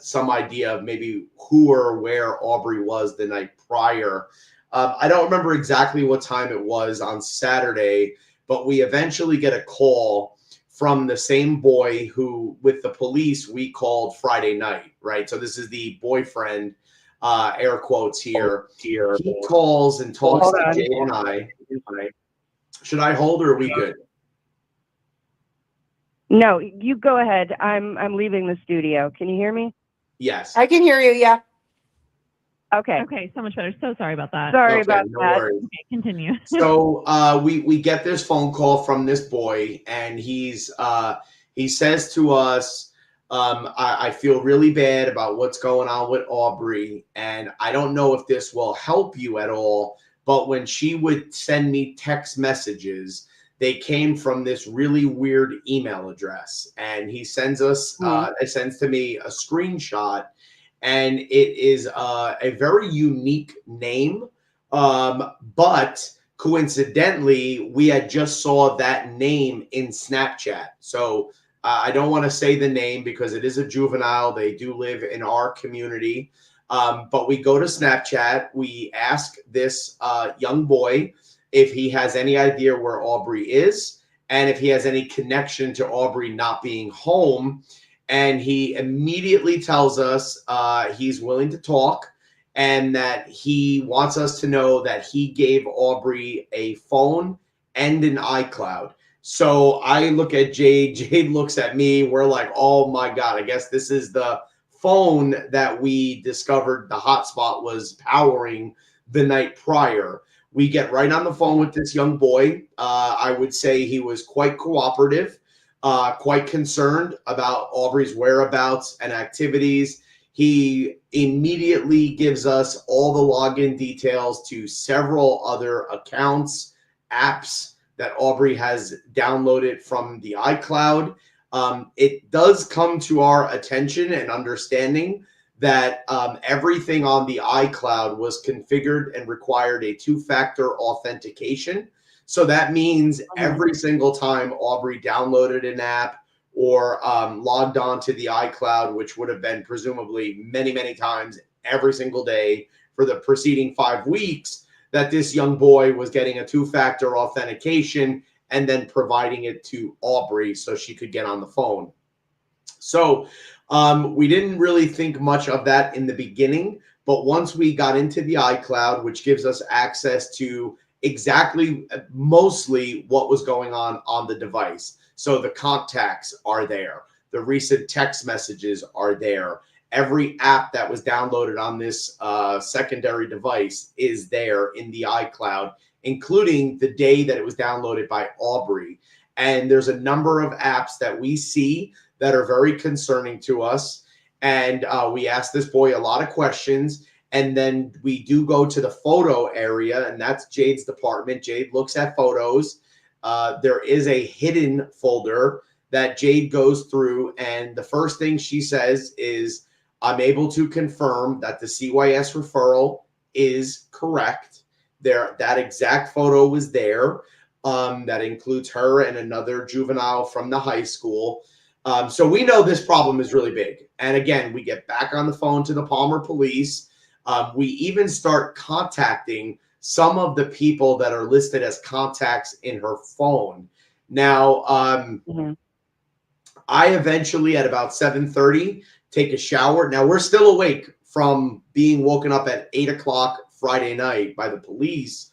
some idea of maybe who or where Aubrey was the night prior. I don't remember exactly what time it was on Saturday, but we eventually get a call from the same boy who, with the police, we called Friday night, right? So this is the boyfriend, air quotes here. He calls and talks to Jay and I. Should I hold or are we good? No, you go ahead. I'm leaving the studio. Can you hear me? Yes. I can hear you, yeah. Okay. Okay, so much better. So sorry about that. Sorry about no that. worries. Okay, continue. So we get this phone call from this boy, and he says to us, I feel really bad about what's going on with Aubrey, and I don't know if this will help you at all, but when she would send me text messages, they came from this really weird email address, and he sends us, it sends to me a screenshot, and it is a very unique name. But coincidentally, we had just saw that name in Snapchat. So I don't want to say the name because it is a juvenile. They do live in our community. But we go to Snapchat. We ask this young boy if he has any idea where Aubrey is and if he has any connection to Aubrey not being home. And he immediately tells us he's willing to talk and that he wants us to know that he gave Aubrey a phone and an iCloud. So I look at Jade. Jade looks at me. We're like, oh, my God, I guess this is the phone that we discovered the hotspot was powering the night prior. We get right on the phone with this young boy. I would say he was quite cooperative. Quite concerned about Aubrey's whereabouts and activities. He immediately gives us all the login details to several other accounts, apps that Aubrey has downloaded from the iCloud. It does come to our attention and understanding that everything on the iCloud was configured and required a two-factor authentication. So that means every single time Aubrey downloaded an app or logged on to the iCloud, which would have been presumably many, many times every single day for the preceding 5 weeks, that this young boy was getting a two-factor authentication and then providing it to Aubrey so she could get on the phone. So we didn't really think much of that in the beginning, But once we got into the iCloud, which gives us access to exactly mostly what was going on the device. So the contacts are there. The recent text messages are there. Every app that was downloaded on this secondary device is there in the iCloud, including the day that it was downloaded by Aubrey. And there's a number of apps that we see that are very concerning to us. And we ask this boy a lot of questions. And then we do go to the photo area, and that's Jade's department. Jade looks at photos. There is a hidden folder that Jade goes through. And the first thing she says is, I'm able to confirm that the CYS referral is correct. That exact photo was there. That includes her and another juvenile from the high school. So we know this problem is really big. And again, we get back on the phone to the Palmer police. We even start contacting some of the people that are listed as contacts in her phone. Now, I eventually at about 7:30 take a shower. Now we're still awake from being woken up at 8 o'clock Friday night by the police.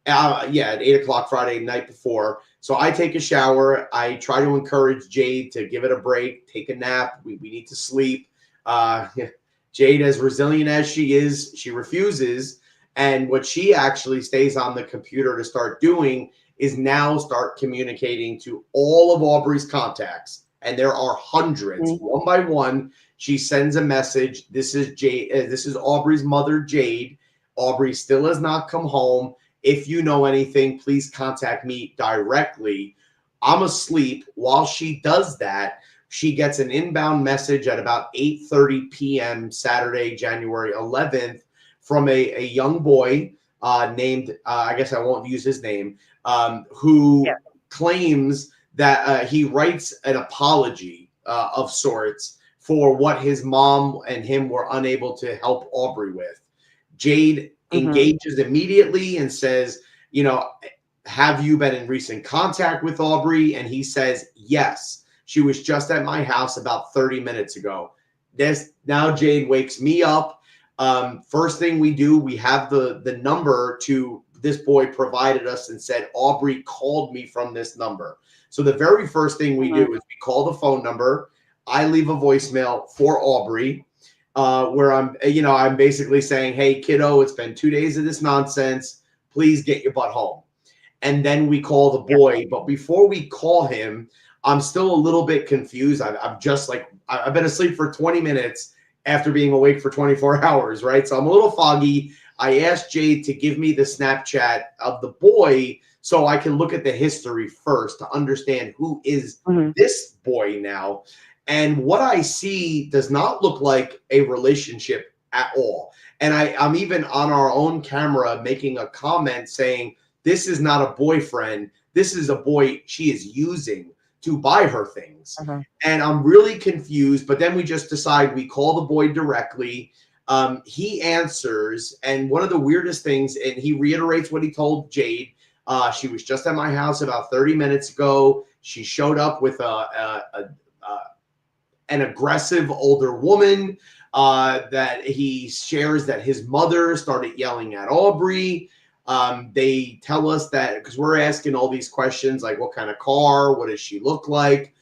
At 8 o'clock Friday night before. So I take a shower. I try to encourage Jade to give it a break, take a nap. We need to sleep. Jade, as resilient as she is, she refuses. And what she actually stays on the computer to start doing is now start communicating to all of Aubrey's contacts. And there are hundreds, one by one. She sends a message. This is Jade. This is Aubrey's mother, Jade. Aubrey still has not come home. If you know anything, please contact me directly. I'm asleep. While she does that, she gets an inbound message at about 8:30 p.m. Saturday, January 11th, from a young boy named, I guess I won't use his name, who claims that he writes an apology of sorts for what his mom and him were unable to help Aubrey with. Jade engages immediately and says, have you been in recent contact with Aubrey? And he says, yes, she was just at my house about 30 minutes ago. Now Jade wakes me up. First thing we do, we have the number to this boy provided us and said, Aubrey called me from this number. So the very first thing we do is we call the phone number. I leave a voicemail for Aubrey. Where I'm basically saying, hey, kiddo, it's been 2 days of this nonsense. Please get your butt home. And then we call the boy. But before we call him, I'm still a little bit confused. I've been asleep for 20 minutes after being awake for 24 hours, right? So I'm a little foggy. I asked Jade to give me the Snapchat of the boy so I can look at the history first to understand who is this boy now. And what I see does not look like a relationship at all. And I'm even on our own camera making a comment saying, this is not a boyfriend. This is a boy she is using to buy her things. And I'm really confused. But then we just decide we call the boy directly. He answers. And one of the weirdest things, and he reiterates what he told Jade. She was just at my house about 30 minutes ago. She showed up with an aggressive older woman that he shares that his mother started yelling at Aubrey. They tell us that because we're asking all these questions like what kind of car, what does she look like?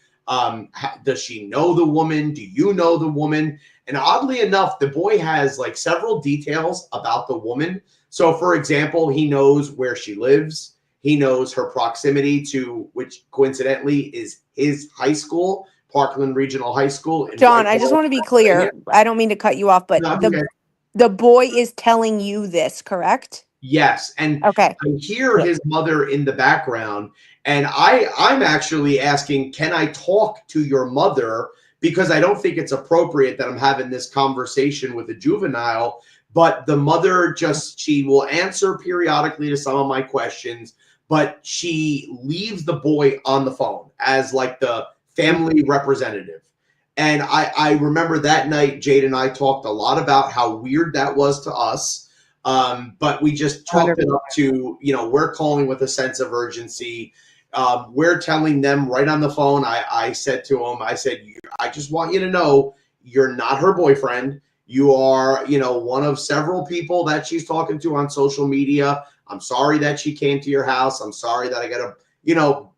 Does she know the woman? Do you know the woman? And oddly enough, the boy has like several details about the woman. So for example, he knows where she lives. He knows her proximity to, which coincidentally is his high school, Parkland Regional High School. John, I just want to be clear. I don't mean to cut you off, but the boy is telling you this, correct? Yes. And okay. I hear his mother in the background. And I'm actually asking, can I talk to your mother? Because I don't think it's appropriate that I'm having this conversation with a juvenile. But the mother she will answer periodically to some of my questions, but she leaves the boy on the phone as like the family representative. And I remember that night, Jade and I talked a lot about how weird that was to us. But we just talked it up to, we're calling with a sense of urgency. We're telling them right on the phone. I said to him, I said, I just want you to know you're not her boyfriend. You are, one of several people that she's talking to on social media. I'm sorry that she came to your house. I'm sorry that I got to,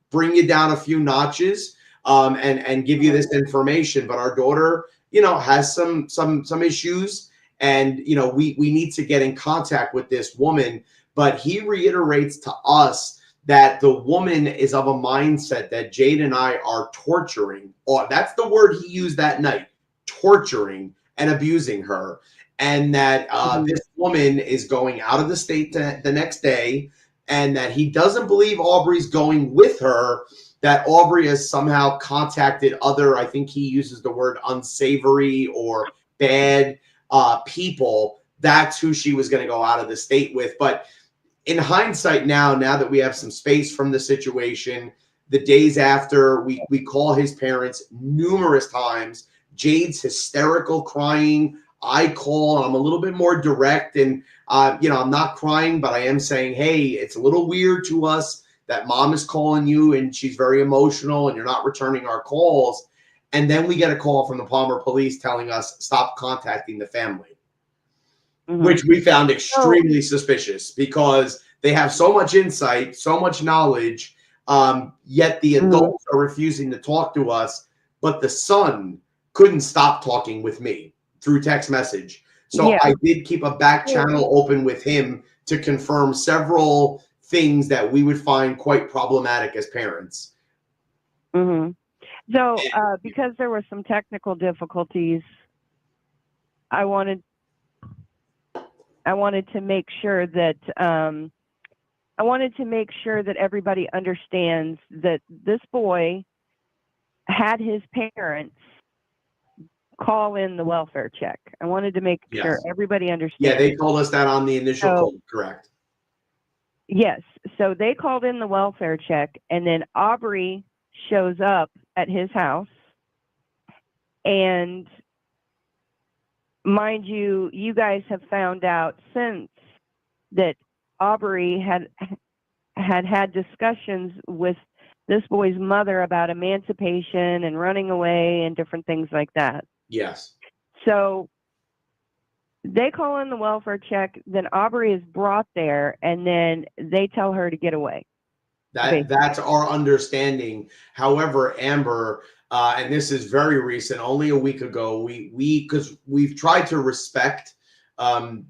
bring you down a few notches and give you this information. But our daughter, has some issues, and we need to get in contact with this woman. But he reiterates to us that the woman is of a mindset that Jade and I are torturing, or that's the word he used that night, torturing and abusing her. And that this woman is going out of the state the next day, and that he doesn't believe Aubrey's going with her, that Aubrey has somehow contacted other, I think he uses the word unsavory or bad people. That's who she was going to go out of the state with. But in hindsight now that we have some space from the situation, the days after, we call his parents numerous times. Jade's hysterical, crying. I call, and I'm a little bit more direct, and I'm not crying, but I am saying, hey, it's a little weird to us that mom is calling you and she's very emotional and you're not returning our calls. And then we get a call from the Palmer police telling us stop contacting the family, which we found extremely suspicious, because they have so much insight, so much knowledge, yet the adults are refusing to talk to us. But the son couldn't stop talking with me through text message. So I did keep a back channel open with him to confirm several things that we would find quite problematic as parents. So because there were some technical difficulties, I wanted to make sure that everybody understands that this boy had his parents call in the welfare check. I wanted to make sure everybody understands. Yeah, they told us that on the initial call, correct? Yes. So they called in the welfare check, and then Aubrey shows up at his house. And mind you, you guys have found out since that Aubrey had discussions with this boy's mother about emancipation and running away and different things like that. Yes. So they call in the welfare check, then Aubrey is brought there, and then they tell her to get away. That's our understanding. However, Amber, and this is very recent, only a week ago, because we've tried to respect the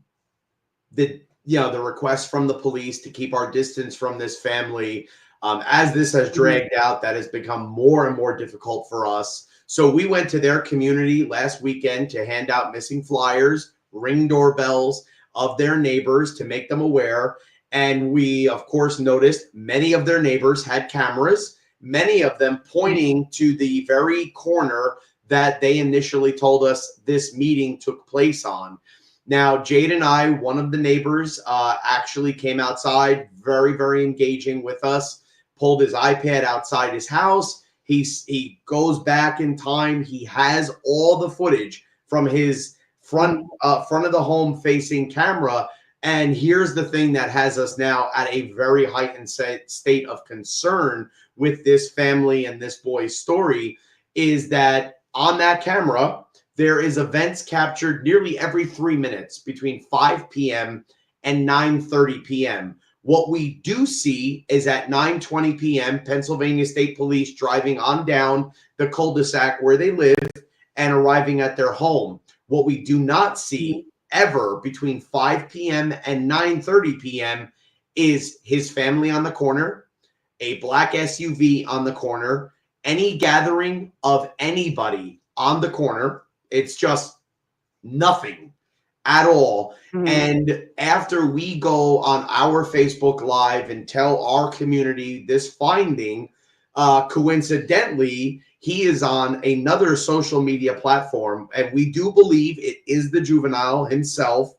request from the police to keep our distance from this family. As this has dragged out, that has become more and more difficult for us. So we went to their community last weekend to hand out missing flyers, ring doorbells of their neighbors to make them aware. And we, of course, noticed many of their neighbors had cameras, many of them pointing to the very corner that they initially told us this meeting took place on. Now, Jade and I, one of the neighbors, actually came outside, very, very engaging with us, pulled his iPad outside his house. He goes back in time. He has all the footage from his front of the home facing camera. And here's the thing that has us now at a very heightened state of concern with this family and this boy's story, is that on that camera, there is events captured nearly every 3 minutes between 5 p.m. and 9:30 p.m. What we do see is at 9:20 p.m., Pennsylvania State Police driving on down the cul-de-sac where they live and arriving at their home. What we do not see ever between 5 p.m. and 9:30 p.m. is his family on the corner, a black SUV on the corner, any gathering of anybody on the corner. It's just nothing at all. And after we go on our Facebook Live and tell our community this finding, coincidentally, he is on another social media platform, and we do believe it is the juvenile himself.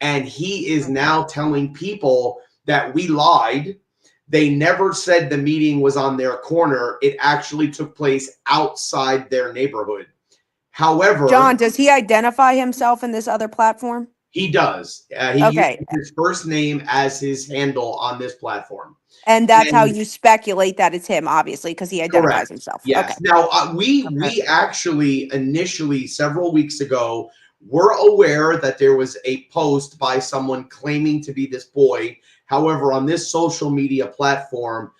And he is now telling people that we lied. They never said the meeting was on their corner. It actually took place outside their neighborhood. However, John, does he identify himself in this other platform? He does. He uses his first name as his handle on this platform. And that's how you speculate that it's him, obviously, because he identifies himself. Yes. Okay. Now, we actually initially, several weeks ago, We're aware that there was a post by someone claiming to be this boy. However, on this social media platform,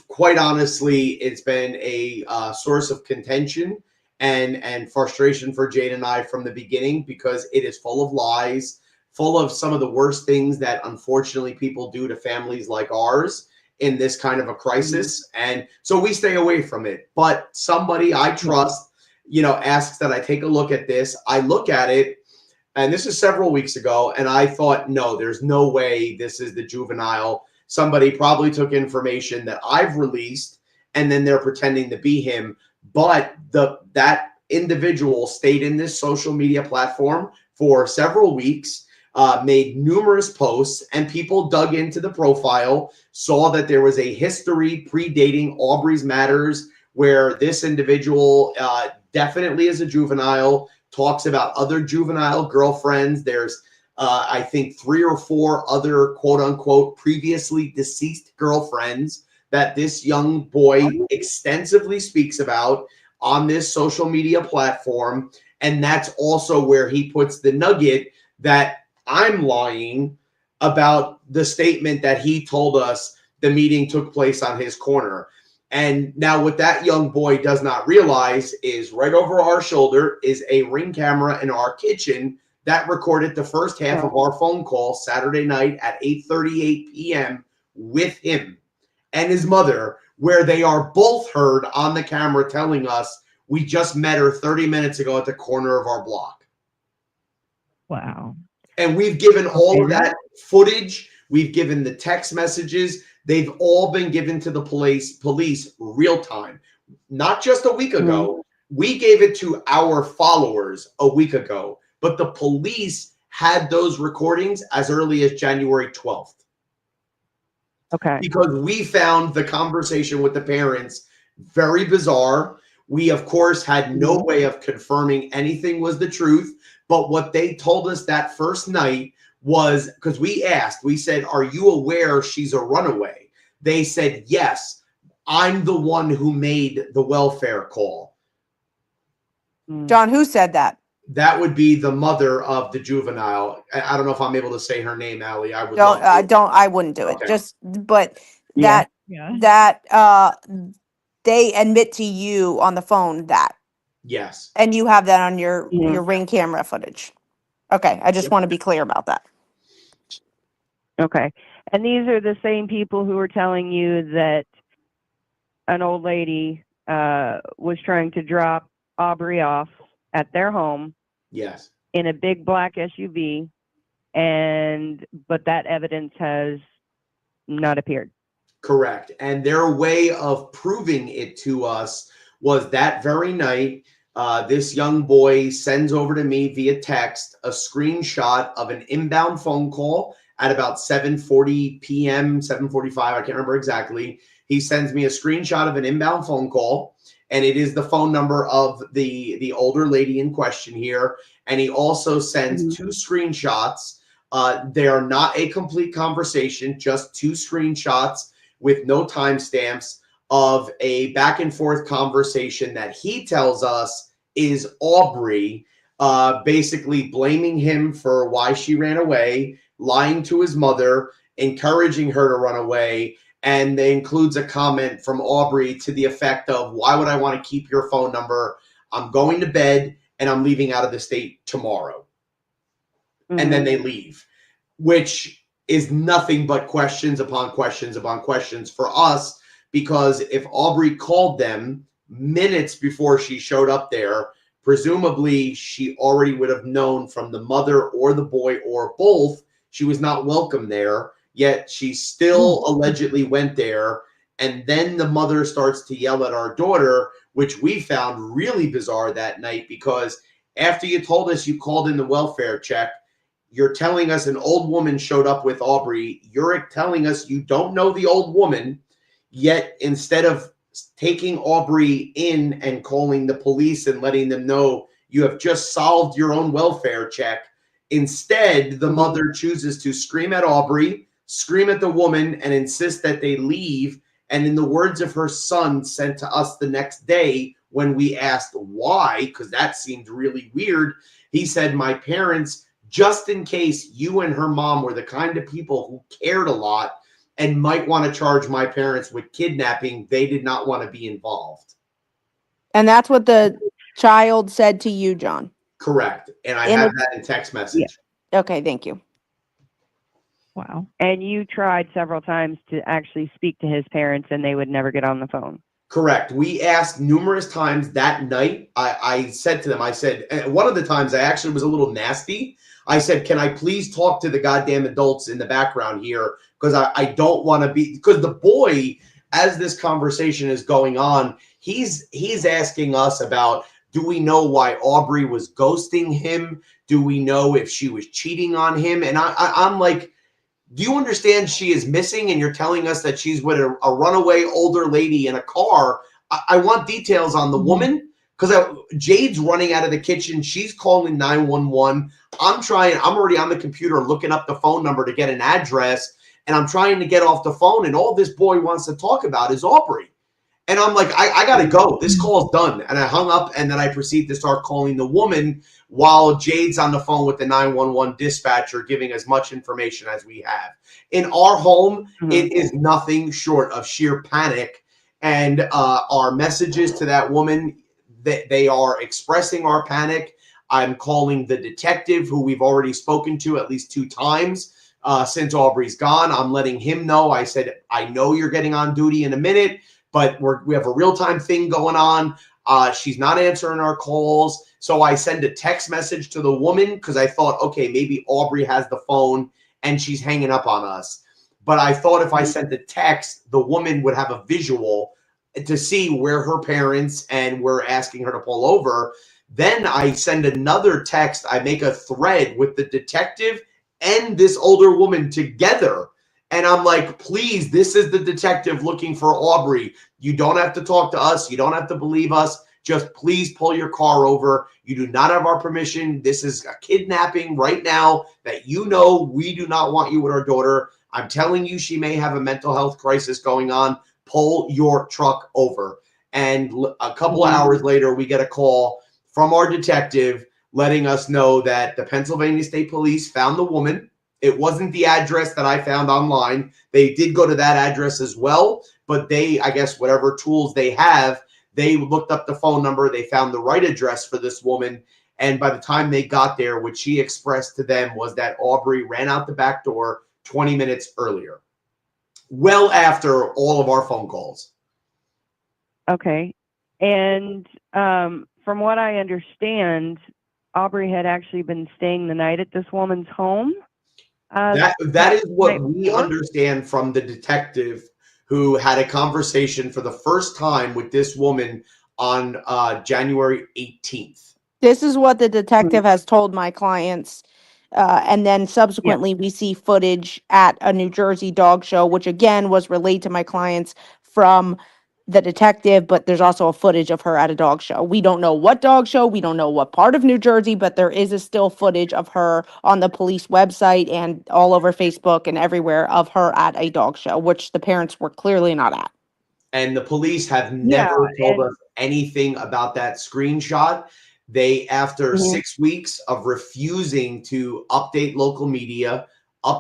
quite honestly, it's been a source of contention and frustration for Jade and I from the beginning, because it is full of lies, full of some of the worst things that unfortunately people do to families like ours in this kind of a crisis. And so we stay away from it. But somebody I trust, asks that I take a look at this. I look at it, and this is several weeks ago, and I thought, no, there's no way this is the juvenile. Somebody probably took information that I've released, and then they're pretending to be him. But that individual stayed in this social media platform for several weeks, made numerous posts, and people dug into the profile, saw that there was a history predating Aubrey's matters, where this individual definitely is a juvenile, talks about other juvenile girlfriends. There's, I think, 3 or 4 other quote unquote previously deceased girlfriends that this young boy extensively speaks about on this social media platform. And that's also where he puts the nugget that I'm lying about the statement that he told us the meeting took place on his corner. And now what that young boy does not realize is right over our shoulder is a Ring camera in our kitchen that recorded the first half of our phone call Saturday night at 8:38 p.m. with him and his mother, where they are both heard on the camera telling us, we just met her 30 minutes ago at the corner of our block. Wow. And we've given all of that footage. We've given the text messages. They've all been given to the police real time. Not just a week ago. We gave it to our followers a week ago, but the police had those recordings as early as January 12th. Okay. Because we found the conversation with the parents very bizarre. We, of course, had no way of confirming anything was the truth. But what they told us that first night was, because we asked, we said, are you aware she's a runaway? They said, yes, I'm the one who made the welfare call. John, who said that? That would be the mother of the juvenile. I don't know if I'm able to say her name, Allie. I would I wouldn't do it. Okay. Just, but Yeah. they admit to you on the phone that, Yes. and you have that on your Ring camera footage. Okay. I just want to be clear about that. Okay. And these are the same people who were telling you that an old lady was trying to drop Aubrey off at their home. Yes. In a big black SUV, but that evidence has not appeared. Correct. And their way of proving it to us was that very night, this young boy sends over to me via text a screenshot of an inbound phone call at about 7:40 p.m., 7:45, I can't remember exactly. He sends me a screenshot of an inbound phone call, and it is the phone number of the older lady in question here. And he also sends 2 screenshots. They are not a complete conversation, just 2 screenshots with no timestamps of a back and forth conversation that he tells us is Aubrey, basically blaming him for why she ran away, lying to his mother, encouraging her to run away. And it includes a comment from Aubrey to the effect of, why would I want to keep your phone number? I'm going to bed and I'm leaving out of the state tomorrow. And then they leave, which is nothing but questions upon questions upon questions for us, because if Aubrey called them minutes before she showed up there, presumably she already would have known from the mother or the boy or both she was not welcome there, yet she still allegedly went there. And then the mother starts to yell at our daughter, which we found really bizarre that night, because after you told us you called in the welfare check, you're telling us an old woman showed up with Aubrey. You're telling us you don't know the old woman, yet instead of taking Aubrey in and calling the police and letting them know you have just solved your own welfare check, instead the mother chooses to scream at Aubrey, scream at the woman, and insist that they leave. And in the words of her son sent to us the next day, when we asked why, because that seemed really weird, he said, my parents, just in case you and her mom were the kind of people who cared a lot and might want to charge my parents with kidnapping, they did not want to be involved. And that's what the child said to you, John. Correct. And I have that in text message. Yeah. Okay, thank you. Wow. And you tried several times to actually speak to his parents and they would never get on the phone. Correct. We asked numerous times that night. I said to them, I said, and one of the times I actually was a little nasty. I said, can I please talk to the goddamn adults in the background here? Because I don't want to be, because the boy, as this conversation is going on, he's asking us about, do we know why Aubrey was ghosting him? Do we know if she was cheating on him? And I'm like, do you understand she is missing and you're telling us that she's with a runaway older lady in a car? I want details on the woman, because Jade's running out of the kitchen. She's calling 911. I'm already on the computer looking up the phone number to get an address, and I'm trying to get off the phone, and all this boy wants to talk about is Aubrey. And I'm like, I got to go. This call's done. And I hung up, and then I proceed to start calling the woman while Jade's on the phone with the 911 dispatcher, giving as much information as we have. In our home, it is nothing short of sheer panic. And our messages to that woman, they are expressing our panic. I'm calling the detective, who we've already spoken to at least 2 times since Aubrey's gone. I'm letting him know. I said, I know you're getting on duty in a minute, but we have a real-time thing going on. She's not answering our calls. So I send a text message to the woman because I thought, okay, maybe Aubrey has the phone and she's hanging up on us. But I thought if I sent the text, the woman would have a visual to see where her parents and we're asking her to pull over. Then I send another text. I make a thread with the detective and this older woman together. And I'm like, please, this is the detective looking for Aubrey. You don't have to talk to us. You don't have to believe us. Just please pull your car over. You do not have our permission. This is a kidnapping right now that you know we do not want you with our daughter. I'm telling you, she may have a mental health crisis going on. Pull your truck over. And a couple of hours later, we get a call from our detective letting us know that the Pennsylvania State Police found the woman. It wasn't the address that I found online. They did go to that address as well, but they, I guess, whatever tools they have, they looked up the phone number. They found the right address for this woman. And by the time they got there, what she expressed to them was that Aubrey ran out the back door 20 minutes earlier, well after all of our phone calls. Okay. And from what I understand, Aubrey had actually been staying the night at this woman's home. That is what we understand from the detective who had a conversation for the first time with this woman on January 18th. This is what the detective has told my clients. And then subsequently, we see footage at a New Jersey dog show, which again was relayed to my clients from the detective, but there's also a footage of her at a dog show. We don't know what dog show, we don't know what part of New Jersey, but there is a still footage of her on the police website and all over Facebook and everywhere of her at a dog show, which the parents were clearly not at. And the police have never told us anything about that screenshot. They, after 6 weeks of refusing to update local media,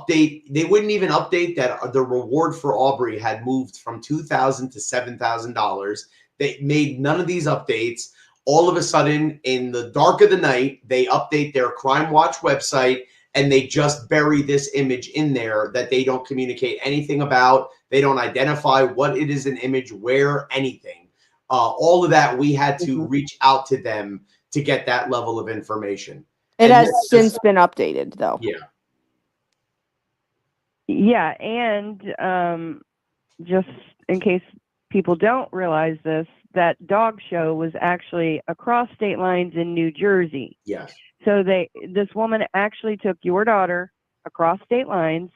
they wouldn't even update that the reward for Aubrey had moved from $2,000 to $7,000. They made none of these updates. All of a sudden, in the dark of the night, they update their Crime Watch website and they just bury this image in there that they don't communicate anything about. They don't identify what it is an image, where, anything. All of that, we had to reach out to them to get that level of information. It has since been updated, though. Yeah. Yeah, and just in case people don't realize this, that dog show was actually across state lines in New Jersey. Yes. So this woman actually took your daughter across state lines,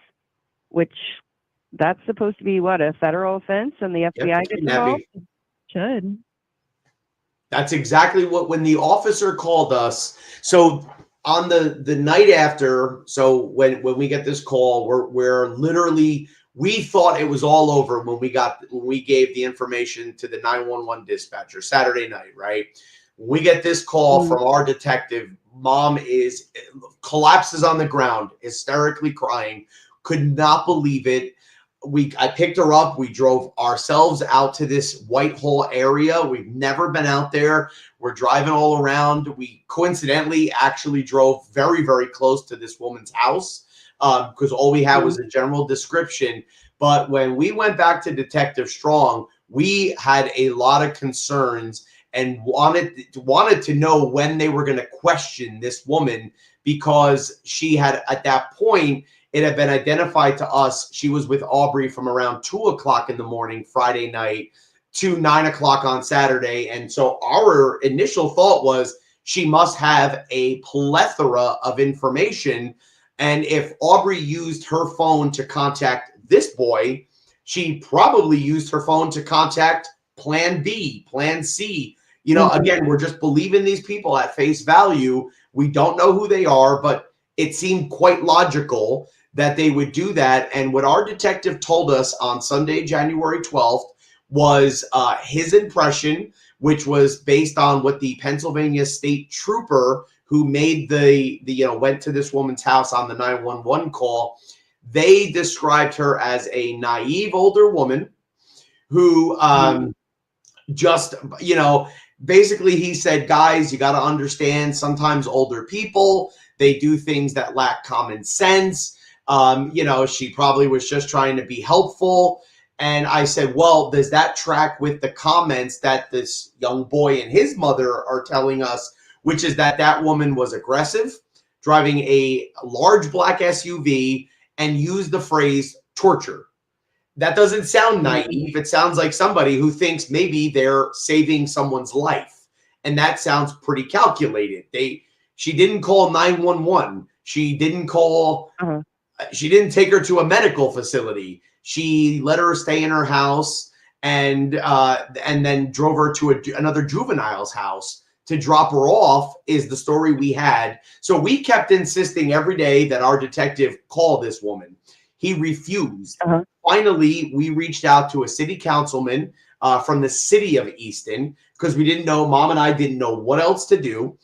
which that's supposed to be what, a federal offense, and the FBI gets involved? Should. That's exactly what, when the officer called us. So on the night after, so when we get this call, we're literally We thought it was all over when we gave the information to the 911 dispatcher Saturday night, right? When we get this call from our detective, mom collapses on the ground, hysterically crying, could not believe it. I picked her up. We drove ourselves out to this Whitehall area. We've never been out there. We're driving all around. We coincidentally actually drove very, very close to this woman's house because all we had was a general description. But when we went back to Detective Strong, we had a lot of concerns and wanted to know when they were going to question this woman, because she had, at that point, it had been identified to us she was with Aubrey from around 2 o'clock in the morning Friday night to 9 o'clock on Saturday. And so our initial thought was she must have a plethora of information. And if Aubrey used her phone to contact this boy, she probably used her phone to contact Plan B, Plan C. You know, again, we're just believing these people at face value. We don't know who they are, but it seemed quite logical that they would do that. And what our detective told us on Sunday, January 12th, was his impression, which was based on what the Pennsylvania state trooper who made went to this woman's house on the 911 call. They described her as a naive older woman who basically he said, guys, you got to understand, sometimes older people, they do things that lack common sense. She probably was just trying to be helpful. And I said, well, does that track with the comments that this young boy and his mother are telling us, which is that woman was aggressive, driving a large black SUV, and used the phrase torture? That doesn't sound naive. It sounds like somebody who thinks maybe they're saving someone's life. And that sounds pretty calculated. She didn't call 911. She didn't call, she didn't take her to a medical facility. She let her stay in her house and then drove her to another juvenile's house to drop her off, is the story we had. So we kept insisting every day that our detective call this woman. He refused. Finally, we reached out to a city councilman from the city of Easton because we didn't know, Mom and I didn't know what else to do.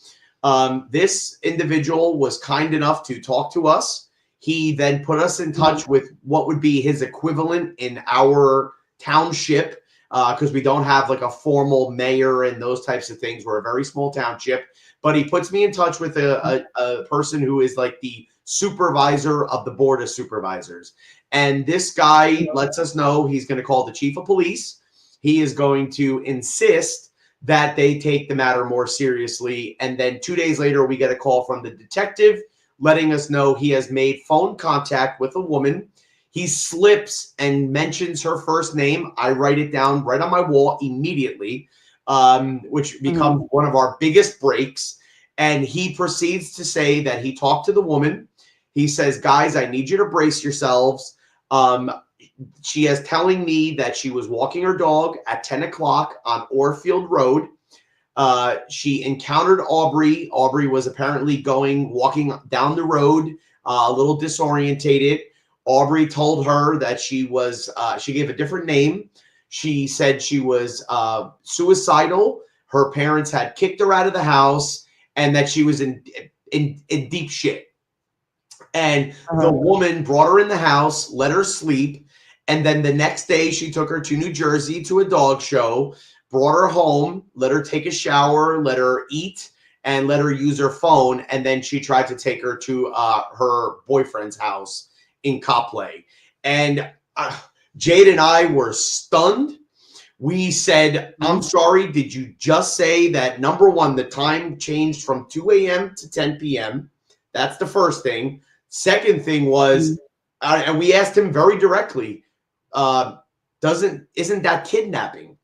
This individual was kind enough to talk to us. He then put us in touch with what would be his equivalent in our township, because we don't have like a formal mayor and those types of things. We're a very small township. But he puts me in touch with a person who is like the supervisor of the board of supervisors. And this guy lets us know he's going to call the chief of police. He is going to insist that they take the matter more seriously. And then 2 days later, we get a call from the detective letting us know he has made phone contact with a woman. He slips and mentions her first name. I write it down right on my wall immediately, which becomes one of our biggest breaks. And he proceeds to say that he talked to the woman. He says, guys, I need you to brace yourselves. She is telling me that she was walking her dog at 10 o'clock on Orfield Road. She encountered Aubrey. Aubrey was apparently walking down the road, a little disorientated. Aubrey told her that she gave a different name. She said she was suicidal. Her parents had kicked her out of the house and that she was in deep shit. And the woman brought her in the house, let her sleep. And then the next day she took her to New Jersey to a dog show, brought her home, let her take a shower, let her eat, and let her use her phone. And then she tried to take her to her boyfriend's house in Copley. And Jade and I were stunned. We said, I'm sorry, did you just say that, number one, the time changed from 2 a.m. to 10 p.m.? That's the first thing. Second thing was, and we asked him very directly, isn't that kidnapping?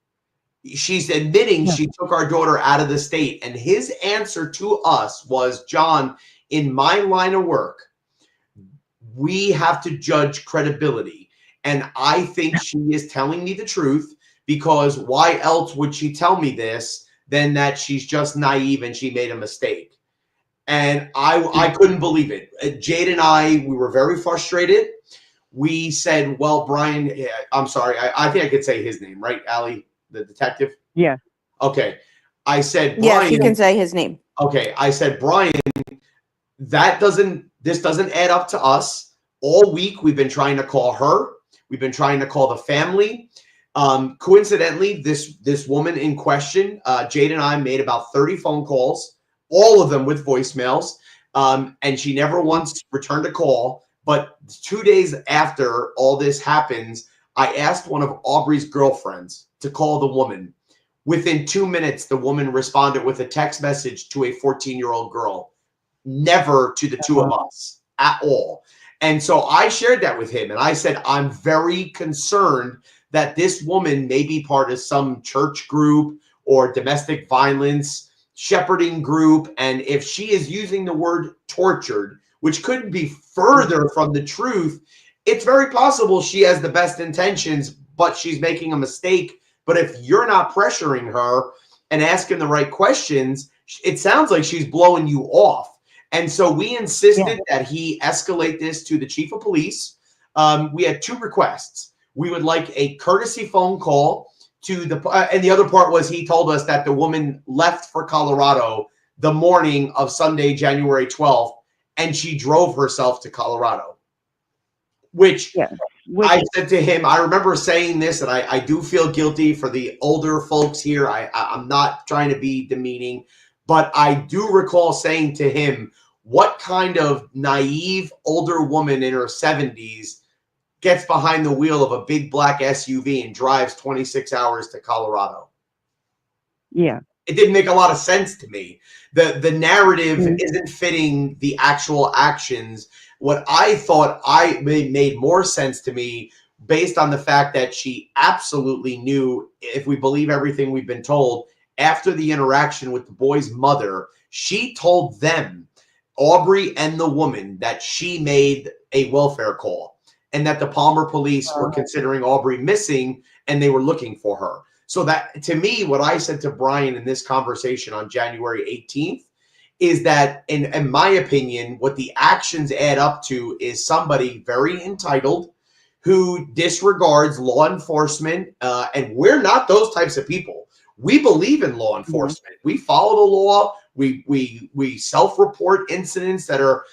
She's admitting she took our daughter out of the state. And his answer to us was, John, in my line of work, we have to judge credibility. And I think she is telling me the truth, because why else would she tell me this than that she's just naive and she made a mistake? And I couldn't believe it. Jade and I, we were very frustrated. we said, well, Brian, I'm sorry. I think I could say his name, right? Allie, the detective? Yeah. Okay. I said, Yes, Brian. you can say his name. Okay. I said, Brian, this doesn't add up to us. All week, we've been trying to call her. We've been trying to call the family. Coincidentally, this woman in question, Jade and I made about 30 phone calls, all of them with voicemails, and she never once returned a call. But 2 days after all this happens, I asked one of Aubrey's girlfriends to call the woman. Within 2 minutes, the woman responded with a text message to a 14-year-old girl, never to the two of us at all. And so I shared that with him, and I said, I'm very concerned that this woman may be part of some church group or domestic violence shepherding group. And if she is using the word tortured, which couldn't be further from the truth, it's very possible she has the best intentions, but she's making a mistake. But if you're not pressuring her and asking the right questions, it sounds like she's blowing you off. And so we insisted that he escalate this to the chief of police. We had two requests. We would like a courtesy phone call to the, and the other part was he told us that the woman left for Colorado the morning of Sunday, January 12th, and she drove herself to Colorado, which I said to him, I remember saying this, and I do feel guilty for the older folks here. I'm not trying to be demeaning, but I do recall saying to him, what kind of naive older woman in her 70s gets behind the wheel of a big black SUV and drives 26 hours to Colorado? Yeah. It didn't make a lot of sense to me. The narrative isn't fitting the actual actions. What I thought made more sense to me, based on the fact that she absolutely knew, if we believe everything we've been told, after the interaction with the boy's mother, she told them, Aubrey and the woman, that she made a welfare call and that the Palmer police were considering Aubrey missing and they were looking for her. So that, to me, what I said to Brian in this conversation on January 18th is that, in my opinion, what the actions add up to is somebody very entitled who disregards law enforcement. And we're not those types of people. We believe in law enforcement. We follow the law. We self-report incidents that are,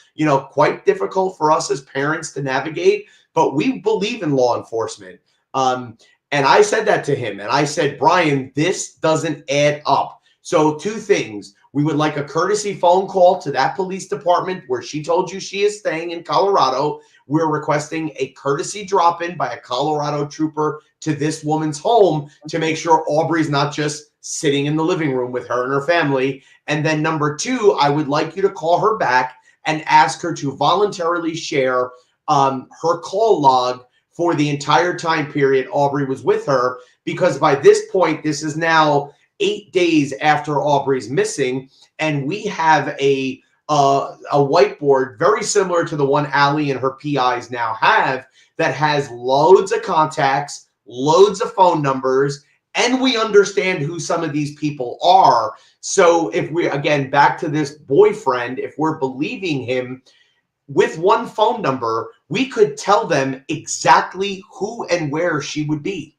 quite difficult for us as parents to navigate, but we believe in law enforcement. And I said that to him, and I said, Brian, this doesn't add up. So two things. We would like a courtesy phone call to that police department where she told you she is staying in Colorado. We're requesting a courtesy drop-in by a Colorado trooper to this woman's home to make sure Aubrey's not just sitting in the living room with her and her family. And then number two, I would like you to call her back and ask her to voluntarily share her call log for the entire time period Aubrey was with her, because by this point, this is now 8 days after Aubrey's missing, and we have a whiteboard very similar to the one Allie and her PIs now have that has loads of contacts, loads of phone numbers, and we understand who some of these people are. So if we, again, back to this boyfriend, if we're believing him, with one phone number, we could tell them exactly who and where she would be.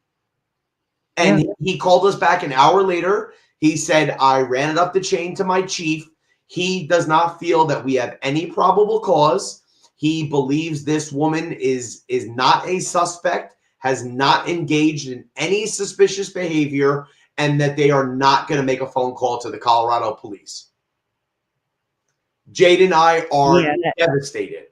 And he called us back an hour later. He said, I ran it up the chain to my chief. He does not feel that we have any probable cause. He believes this woman is not a suspect, has not engaged in any suspicious behavior, and that they are not going to make a phone call to the Colorado police. Jade and I are devastated.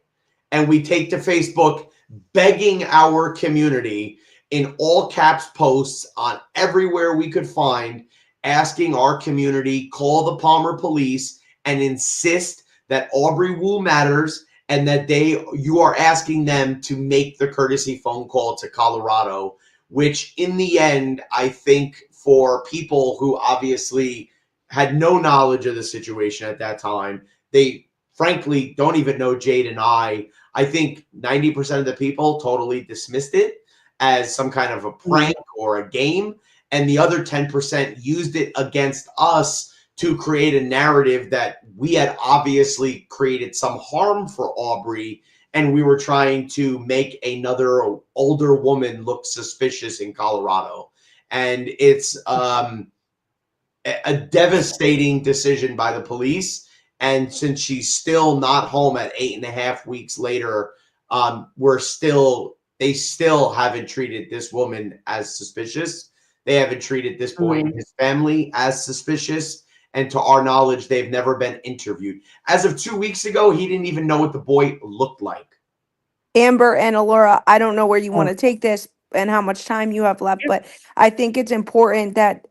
And we take to Facebook begging our community in all caps posts on everywhere we could find, asking our community, call the Palmer police and insist that Aubrey Wu matters and that you are asking them to make the courtesy phone call to Colorado, which in the end, I think for people who obviously had no knowledge of the situation at that time, they frankly don't even know Jade and I think 90% of the people totally dismissed it as some kind of a prank or a game. And the other 10% used it against us to create a narrative that we had obviously created some harm for Aubrey and we were trying to make another older woman look suspicious in Colorado. And it's a devastating decision by the police. And since she's still not home at 8.5 weeks later, they still haven't treated this woman as suspicious. They haven't treated this boy and his family as suspicious. And to our knowledge, they've never been interviewed. As of 2 weeks ago, he didn't even know what the boy looked like. Amber and Alora, I don't know where you want to take this and how much time you have left, but I think it's important that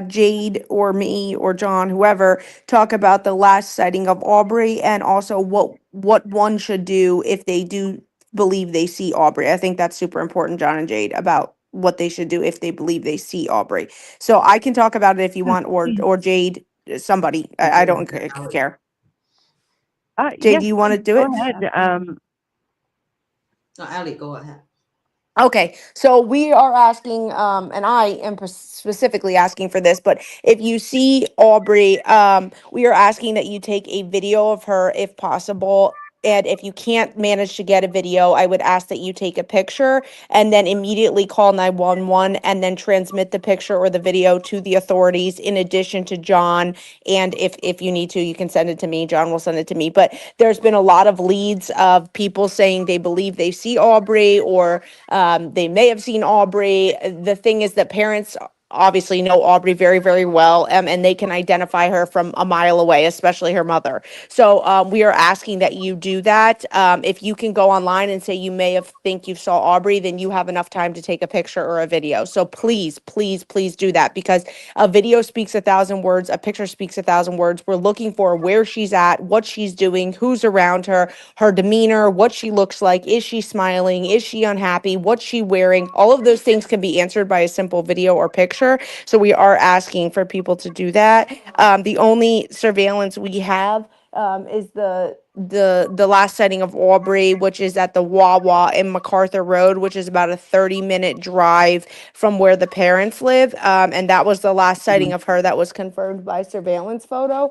Jade or me or John, whoever, talk about the last sighting of Aubrey and also what one should do if they do believe they see Aubrey. I think that's super important, John and Jade, about what they should do if they believe they see Aubrey. So I can talk about it if you want, or Jade, somebody. I don't care. Jade, yes, do you want to do go it? ahead. No, Allie, go ahead. Okay, so we are asking, and I am specifically asking for this, but if you see Aubrey, we are asking that you take a video of her if possible. And if you can't manage to get a video, I would ask that you take a picture and then immediately call 911 and then transmit the picture or the video to the authorities in addition to John. And if you need to, you can send it to me. John will send it to me. But there's been a lot of leads of people saying they believe they see Aubrey or they may have seen Aubrey. The thing is that parents obviously know Aubrey very, very well, and they can identify her from a mile away, especially her mother. So we are asking that you do that. If you can go online and say you may have think you saw Aubrey, then you have enough time to take a picture or a video. So please, please, please do that, because a video speaks 1,000 words, a picture speaks 1,000 words. We're looking for where she's at, what she's doing, who's around her, her demeanor, what she looks like. Is she smiling? Is she unhappy? What's she wearing? All of those things can be answered by a simple video or picture. So we are asking for people to do that. The only surveillance we have is the last sighting of Aubrey, which is at the Wawa in MacArthur Road, which is about a 30-minute drive from where the parents live. And that was the last sighting of her that was confirmed by surveillance photo.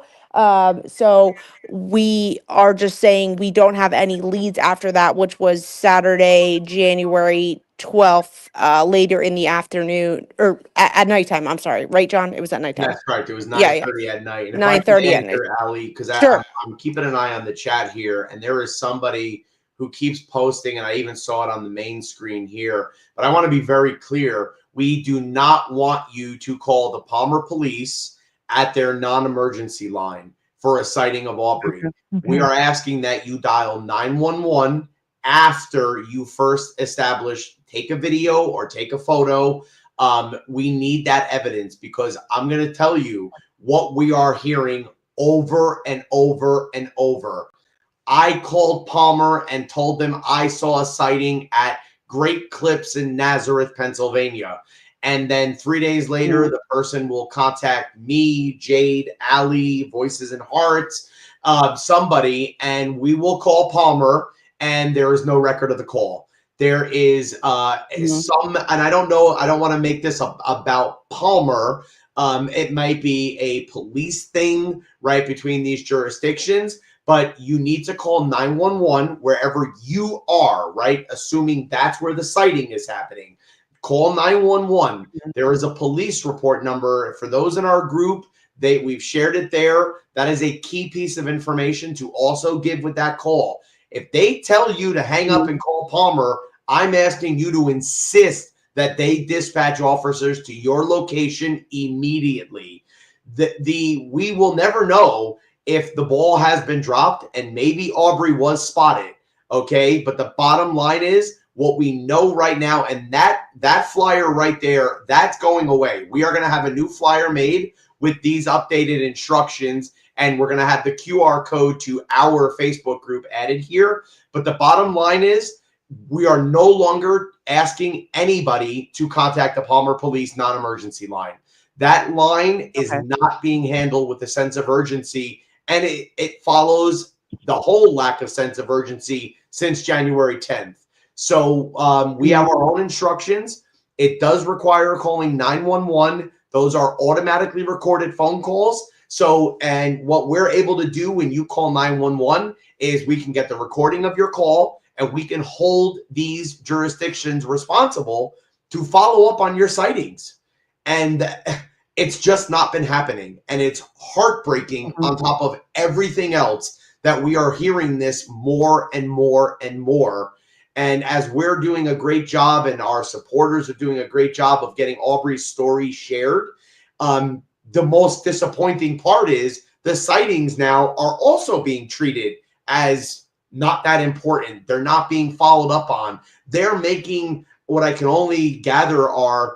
So we are just saying we don't have any leads after that, which was Saturday, January 12th, later in the afternoon or at nighttime. I'm sorry, right, John? It was at nighttime. That's correct. It was 9:30 at night. And 9:30 at night. Ali, because Sure. I'm keeping an eye on the chat here, and there is somebody who keeps posting, and I even saw it on the main screen here. But I want to be very clear. We do not want you to call the Palmer police at their non-emergency line for a sighting of Aubrey. We are asking that you dial 911 after you first establish, take a video or take a photo. We need that evidence, because I'm going to tell you what we are hearing over and over and over. I called Palmer and told them I saw a sighting at Great Clips in Nazareth, Pennsylvania. And then 3 days later, the person will contact me, Jade, Allie, Voices and Hearts, somebody, and we will call Palmer, and there is no record of the call. There is some, and I don't know, I don't want to make this about Palmer. It might be a police thing, right, between these jurisdictions, but you need to call 911 wherever you are, right, assuming that's where the sighting is happening. Call 911. There is a police report number for those in our group. We've shared it there. That is a key piece of information to also give with that call. If they tell you to hang up and call Palmer, I'm asking you to insist that they dispatch officers to your location immediately. We will never know if the ball has been dropped, and maybe Aubrey was spotted, okay? But the bottom line is what we know right now, and that flyer right there, that's going away. We are going to have a new flyer made with these updated instructions, and we're going to have the QR code to our Facebook group added here. But the bottom line is we are no longer asking anybody to contact the Palmer Police non-emergency line. That line is not being handled with a sense of urgency, and it follows the whole lack of sense of urgency since January 10th. So we have our own instructions. It does require calling 911. Those are automatically recorded phone calls. So, and what we're able to do when you call 911 is we can get the recording of your call and we can hold these jurisdictions responsible to follow up on your sightings. And it's just not been happening. And it's heartbreaking on top of everything else that we are hearing this more and more and more. And as we're doing a great job and our supporters are doing a great job of getting Aubrey's story shared, the most disappointing part is the sightings now are also being treated as not that important. They're not being followed up on. They're making what I can only gather are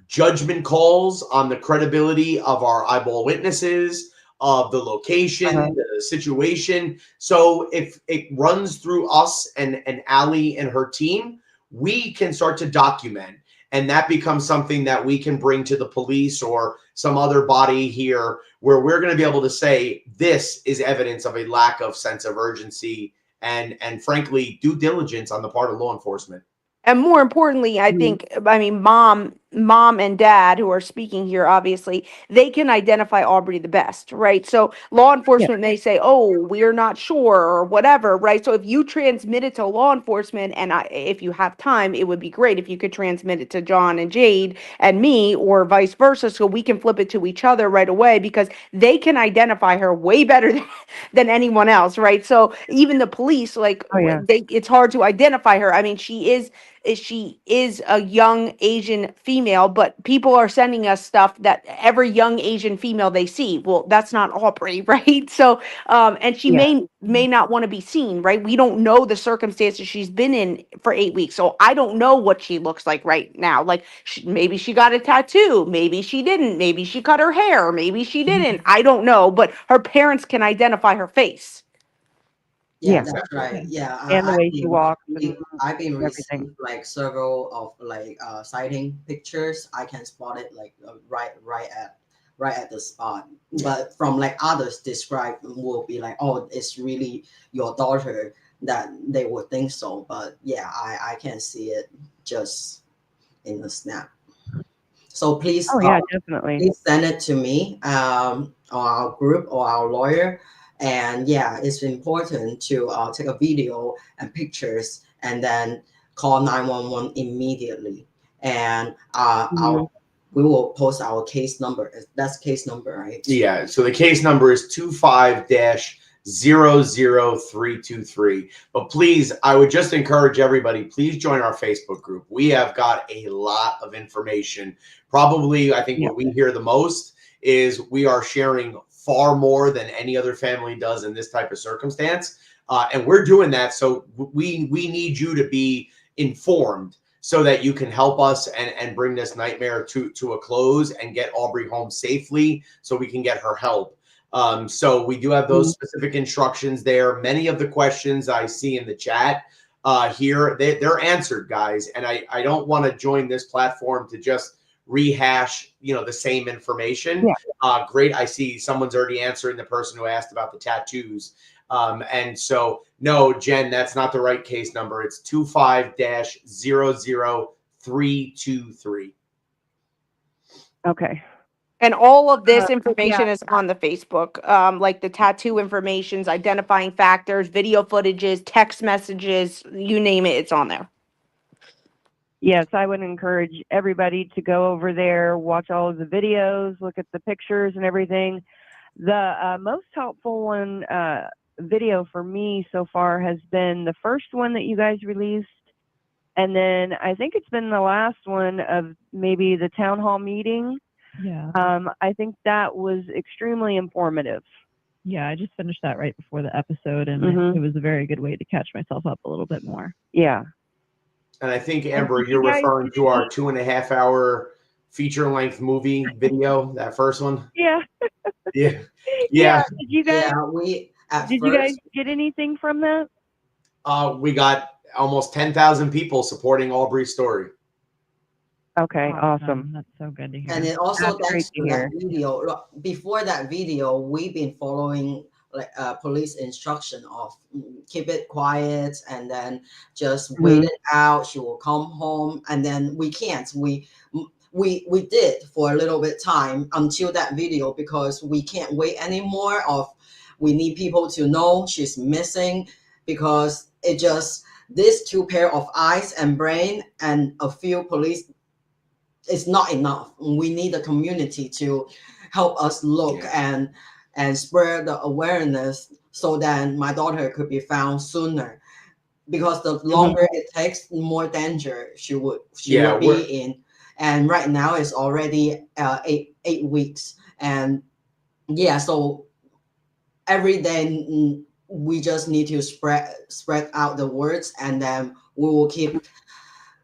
judgment calls on the credibility of our eyeball witnesses, of the location, the situation. So if it runs through us and Allie and her team, we can start to document. And that becomes something that we can bring to the police or some other body here where we're going to be able to say, this is evidence of a lack of sense of urgency and frankly, due diligence on the part of law enforcement. And more importantly, I think, I mean, mom and dad who are speaking here, obviously, they can identify Aubrey the best, right? So law enforcement may say, oh, we're not sure or whatever, right? So if you transmit it to law enforcement, and if you have time, it would be great if you could transmit it to John and Jade and me or vice versa, so we can flip it to each other right away because they can identify her way better than anyone else, right? So even the police, like, it's hard to identify her. I mean, she is a young Asian female, but people are sending us stuff that every young Asian female they see. Well, that's not Aubrey, right? So, and she may not want to be seen, right? We don't know the circumstances she's been in for 8 weeks. So I don't know what she looks like right now. Like maybe she got a tattoo, maybe she didn't, maybe she cut her hair, maybe she didn't. I don't know, but her parents can identify her face. Yeah, that's right. Yeah, and the way she walks. I've been receiving like several of like sighting pictures. I can spot it like right at the spot. But from like others describe will be like, oh, it's really your daughter, that they would think so. But yeah, I can see it just in a snap. So please, definitely, please send it to me, or our group or our lawyer. And yeah, it's important to take a video and pictures and then call 911 immediately. And we will post our case number. That's case number, right? Yeah. So the case number is 25-00323. But please, I would just encourage everybody, please join our Facebook group. We have got a lot of information. Probably, I think what we hear the most is we are sharing far more than any other family does in this type of circumstance. And we're doing that. So we need you to be informed so that you can help us and bring this nightmare to a close and get Aubrey home safely so we can get her help. So we do have those specific instructions there. Many of the questions I see in the chat here, they're answered, guys. And I don't want to join this platform to just rehash, the same information. Great. I see someone's already answering, the person who asked about the tattoos. And so, no, Jen, that's not the right case number. It's 25-00323. Okay. And all of this information is on the Facebook, like the tattoo informations, identifying factors, video footages, text messages, you name it, it's on there. Yes, I would encourage everybody to go over there, watch all of the videos, look at the pictures and everything. The most helpful one video for me so far has been the first one that you guys released. And then I think it's been the last one of maybe the town hall meeting. Yeah. I think that was extremely informative. Yeah, I just finished that right before the episode, and it was a very good way to catch myself up a little bit more. Yeah. And I think, Amber, you're referring to our 2.5-hour feature-length movie video, that first one? Yeah. Yeah. Did you guys? Yeah, you guys get anything from that? We got almost 10,000 people supporting Aubrey's story. Okay, awesome. That's so good to hear. And it also thanks to that video. Before that video, we've been following like police instruction of keep it quiet and then just wait it out. She will come home, and then we can't. we did for a little bit time until that video, because we can't wait anymore. We need people to know she's missing, because it just, this 2 pair of eyes and brain and a few police is not enough. We need the community to help us look and spread the awareness, so that my daughter could be found sooner. Because the longer it takes, the more danger she would be in. And right now it's already 8 weeks. And so every day we just need to spread out the words, and then we will keep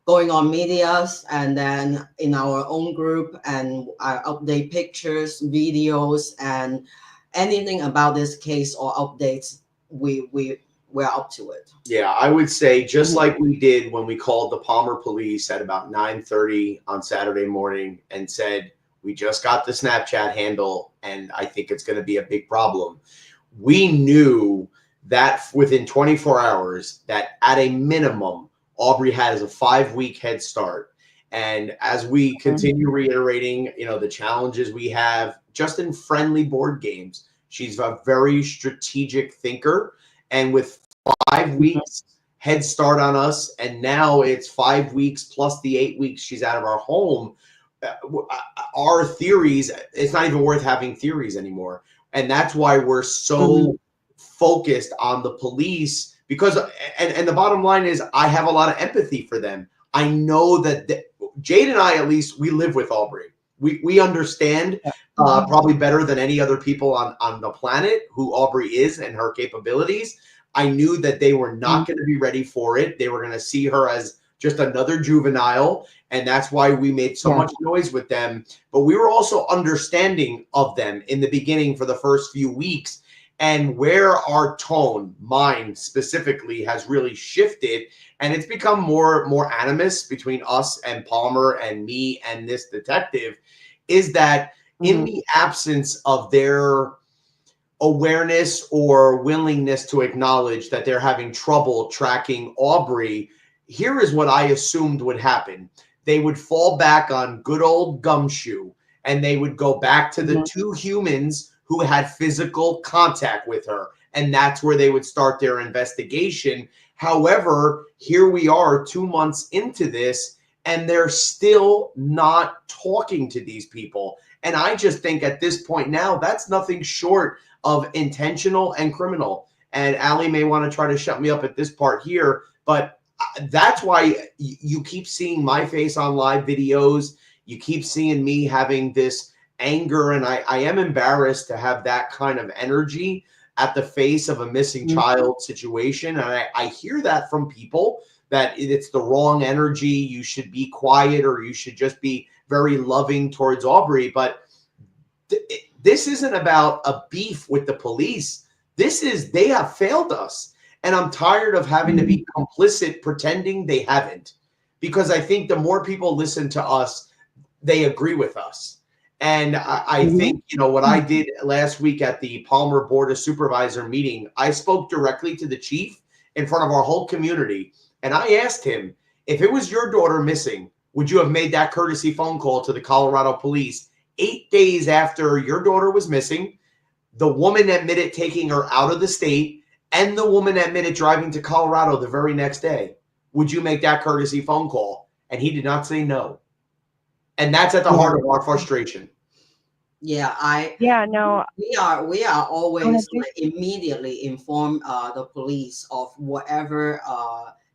going on medias, and then in our own group, and I update pictures, videos, and anything about this case or updates, we're up to it. Yeah, I would say just like we did when we called the Palmer police at about 9:30 on Saturday morning and said, we just got the Snapchat handle and I think it's going to be a big problem. We knew that within 24 hours that at a minimum, Aubrey has a 5-week head start. And as we continue reiterating, the challenges we have just in friendly board games, she's a very strategic thinker. And with 5 weeks head start on us, and now it's 5 weeks plus the 8 weeks she's out of our home, our theories, it's not even worth having theories anymore. And that's why we're so focused on the police, because, and the bottom line is, I have a lot of empathy for them. I know that Jade and I, at least, we live with Aubrey. We understand probably better than any other people on the planet who Aubrey is and her capabilities. I knew that they were not going to be ready for it. They were going to see her as just another juvenile. And that's why we made so much noise with them. But we were also understanding of them in the beginning for the first few weeks. And where our tone, mine specifically, has really shifted, and it's become more animous between us and Palmer and me and this detective, is that in the absence of their awareness or willingness to acknowledge that they're having trouble tracking Aubrey, here is what I assumed would happen. They would fall back on good old Gumshoe, and they would go back to the 2 humans who had physical contact with her. And that's where they would start their investigation. However, here we are 2 months into this, and they're still not talking to these people. And I just think at this point now, that's nothing short of intentional and criminal. And Allie may want to try to shut me up at this part here, but that's why you keep seeing my face on live videos. You keep seeing me having this anger, and I am embarrassed to have that kind of energy at the face of a missing child situation. And I hear that from people, that it's the wrong energy. You should be quiet, or you should just be very loving towards Aubrey. But this isn't about a beef with the police. This is, they have failed us. And I'm tired of having to be complicit pretending they haven't, because I think the more people listen to us, they agree with us. And I think, what I did last week at the Palmer Board of Supervisor meeting, I spoke directly to the chief in front of our whole community. And I asked him, if it was your daughter missing, would you have made that courtesy phone call to the Colorado police 8 days after your daughter was missing? The woman admitted taking her out of the state, and the woman admitted driving to Colorado the very next day. Would you make that courtesy phone call? And he did not say no. And that's at the heart of our frustration. Yeah, we are always immediately inform the police of whatever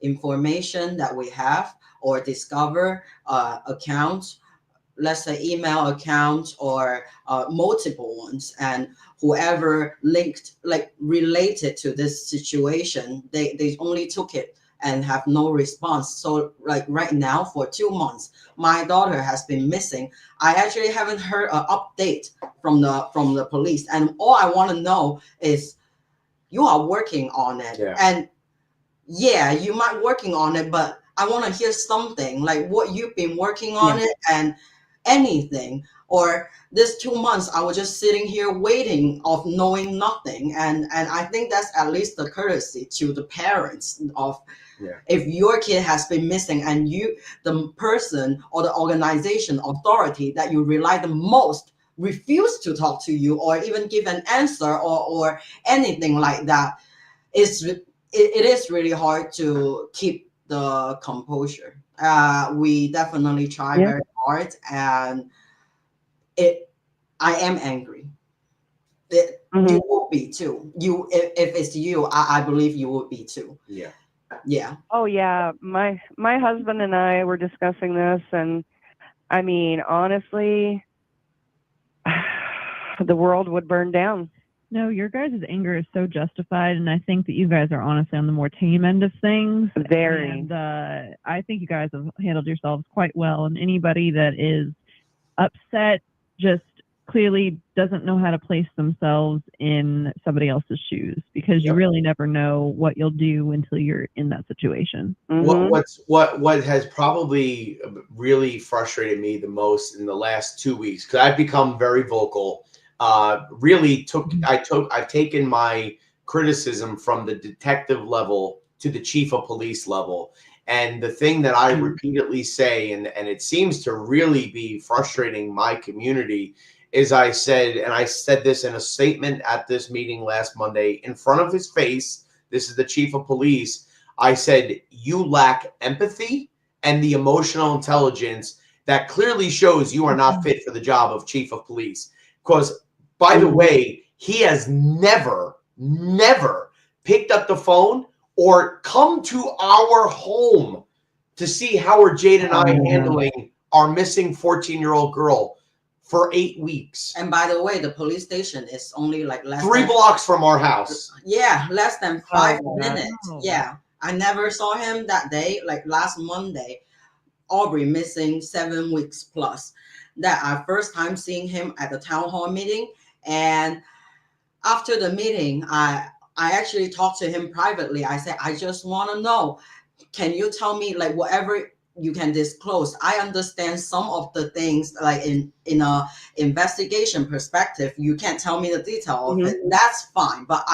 information that we have or discover accounts, let's say email accounts or multiple ones, and whoever related to this situation, they only took it and have no response. So right now, for 2 months, my daughter has been missing. I actually haven't heard an update from the police. And all I want to know is, you are working on it. Yeah. And yeah, you might working on it, but I want to hear something like what you've been working on it, and anything, or this 2 months I was just sitting here waiting of knowing nothing. And I think that's at least the courtesy to the parents of, if your kid has been missing and you, the person or the organization authority that you rely the most, refuse to talk to you or even give an answer or anything like that, it is really hard to keep the composure. We definitely try very hard, and I am angry. You will be too. If it's you, I believe you would be too. Yeah. Oh yeah, my husband and I were discussing this, and I mean, honestly, the world would burn down. No, your guys' anger is so justified, and I think that you guys are honestly on the more tame end of things. Very. And I think you guys have handled yourselves quite well, and anybody that is upset just clearly doesn't know how to place themselves in somebody else's shoes, because you really never know what you'll do until you're in that situation. What has probably really frustrated me the most in the last 2 weeks, because I've become very vocal. I've taken my criticism from the detective level to the chief of police level. And the thing that I repeatedly say, and it seems to really be frustrating my community, is I said this in a statement at this meeting last Monday in front of his face. This is the chief of police. I said, you lack empathy and the emotional intelligence that clearly shows you are not fit for the job of chief of police. Because, by the way, he has never picked up the phone or come to our home to see how are Jade and I handling our missing 14-year-old girl for 8 weeks. And by the way, the police station is only like less 3 blocks from our house. Yeah, less than 5 minutes. Yeah, I never saw him that day. Like last Monday, Aubrey missing 7 weeks plus. That our first time seeing him at the town hall meeting. And after the meeting, I actually talked to him privately. I said, I just want to know, can you tell me like whatever you can disclose? I understand some of the things like in a investigation perspective, you can't tell me the detail of it. That's fine. But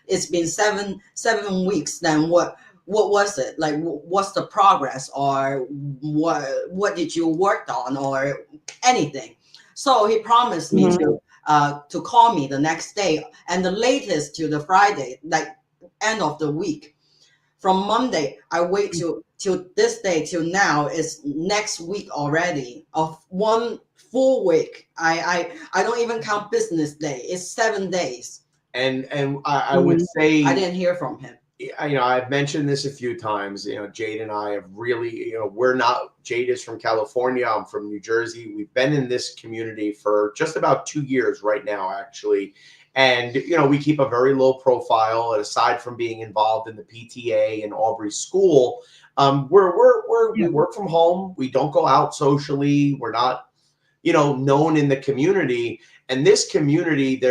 it's been seven weeks. Then what was it? Like, what's the progress, or what did you work on, or anything? So he promised me to call me the next day, and the latest to the Friday, like end of the week. From Monday, I wait till this day till now is next week already, of 1 full week. I don't even count business day. It's 7 days. And I would say I didn't hear from him. I've mentioned this a few times. Jade and I have really, Jade is from California. I'm from New Jersey. We've been in this community for just about 2 years right now, actually. And, we keep a very low profile. And aside from being involved in the PTA and Aubrey school, we work from home. We don't go out socially. We're not, known in the community. And this community,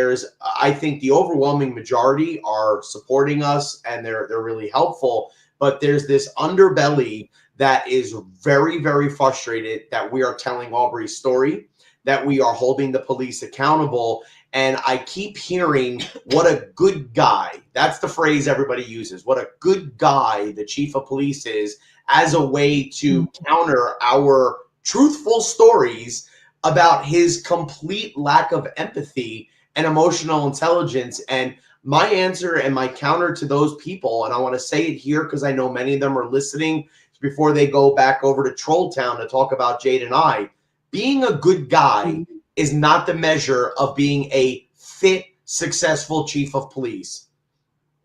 I think the overwhelming majority are supporting us, and they're really helpful. But there's this underbelly that is very, very frustrated that we are telling Aubrey's story, that we are holding the police accountable. And I keep hearing, what a good guy. That's the phrase everybody uses. What a good guy the chief of police is, as a way to counter our truthful stories about his complete lack of empathy and emotional intelligence. And my answer and my counter to those people, and I want to say it here because I know many of them are listening before they go back over to Troll Town to talk about Jade and I, being a good guy is not the measure of being a fit, successful chief of police.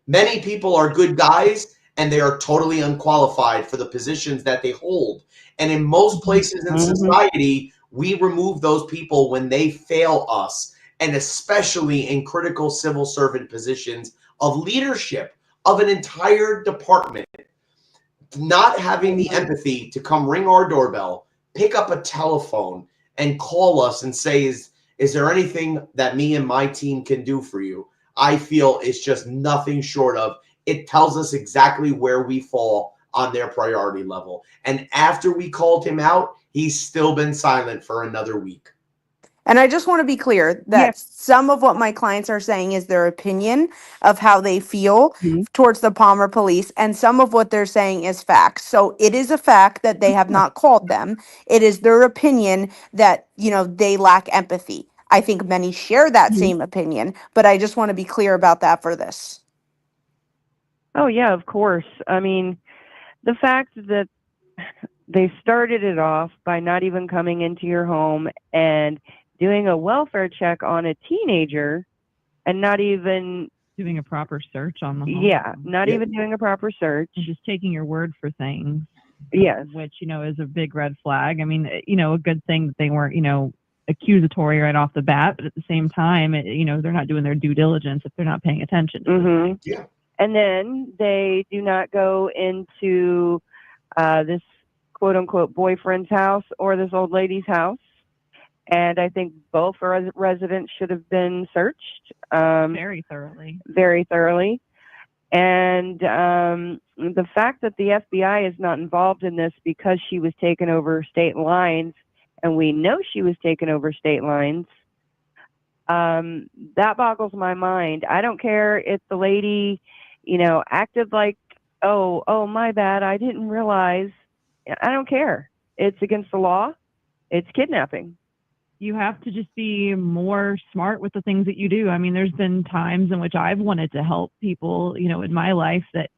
Many people are good guys, and they are totally unqualified for the positions that they hold. And in most places in society, we remove those people when they fail us, and especially in critical civil servant positions of leadership of an entire department. Not having the empathy to come ring our doorbell, pick up a telephone, and call us and say, is there anything that me and my team can do for you? I feel it's just nothing short of, it tells us exactly where we fall on their priority level. And after we called him out, he's still been silent for another week. And I just want to be clear that some of what my clients are saying is their opinion of how they feel towards the Palmer police, and some of what they're saying is facts. So it is a fact that they have not called them. It is their opinion that, they lack empathy. I think many share that same opinion, but I just want to be clear about that for this. Oh, yeah, of course. I mean, the fact that they started it off by not even coming into your home and doing a welfare check on a teenager and not even doing a proper search on the home. Yeah, not even doing a proper search. And just taking your word for things. Yes. Which, is a big red flag. I mean, a good thing that they weren't, accusatory right off the bat, but at the same time, they're not doing their due diligence if they're not paying attention to Mm-hmm. Yeah. And then they do not go into this quote unquote boyfriend's house or this old lady's house. And I think both residents should have been searched very thoroughly. Very thoroughly. And the fact that the FBI is not involved in this because she was taken over state lines, and we know she was taken over state lines, that boggles my mind. I don't care if the lady, acted like, oh, my bad, I didn't realize. I don't care. It's against the law. It's kidnapping. You have to just be more smart with the things that you do. I mean, there's been times in which I've wanted to help people, in my life that,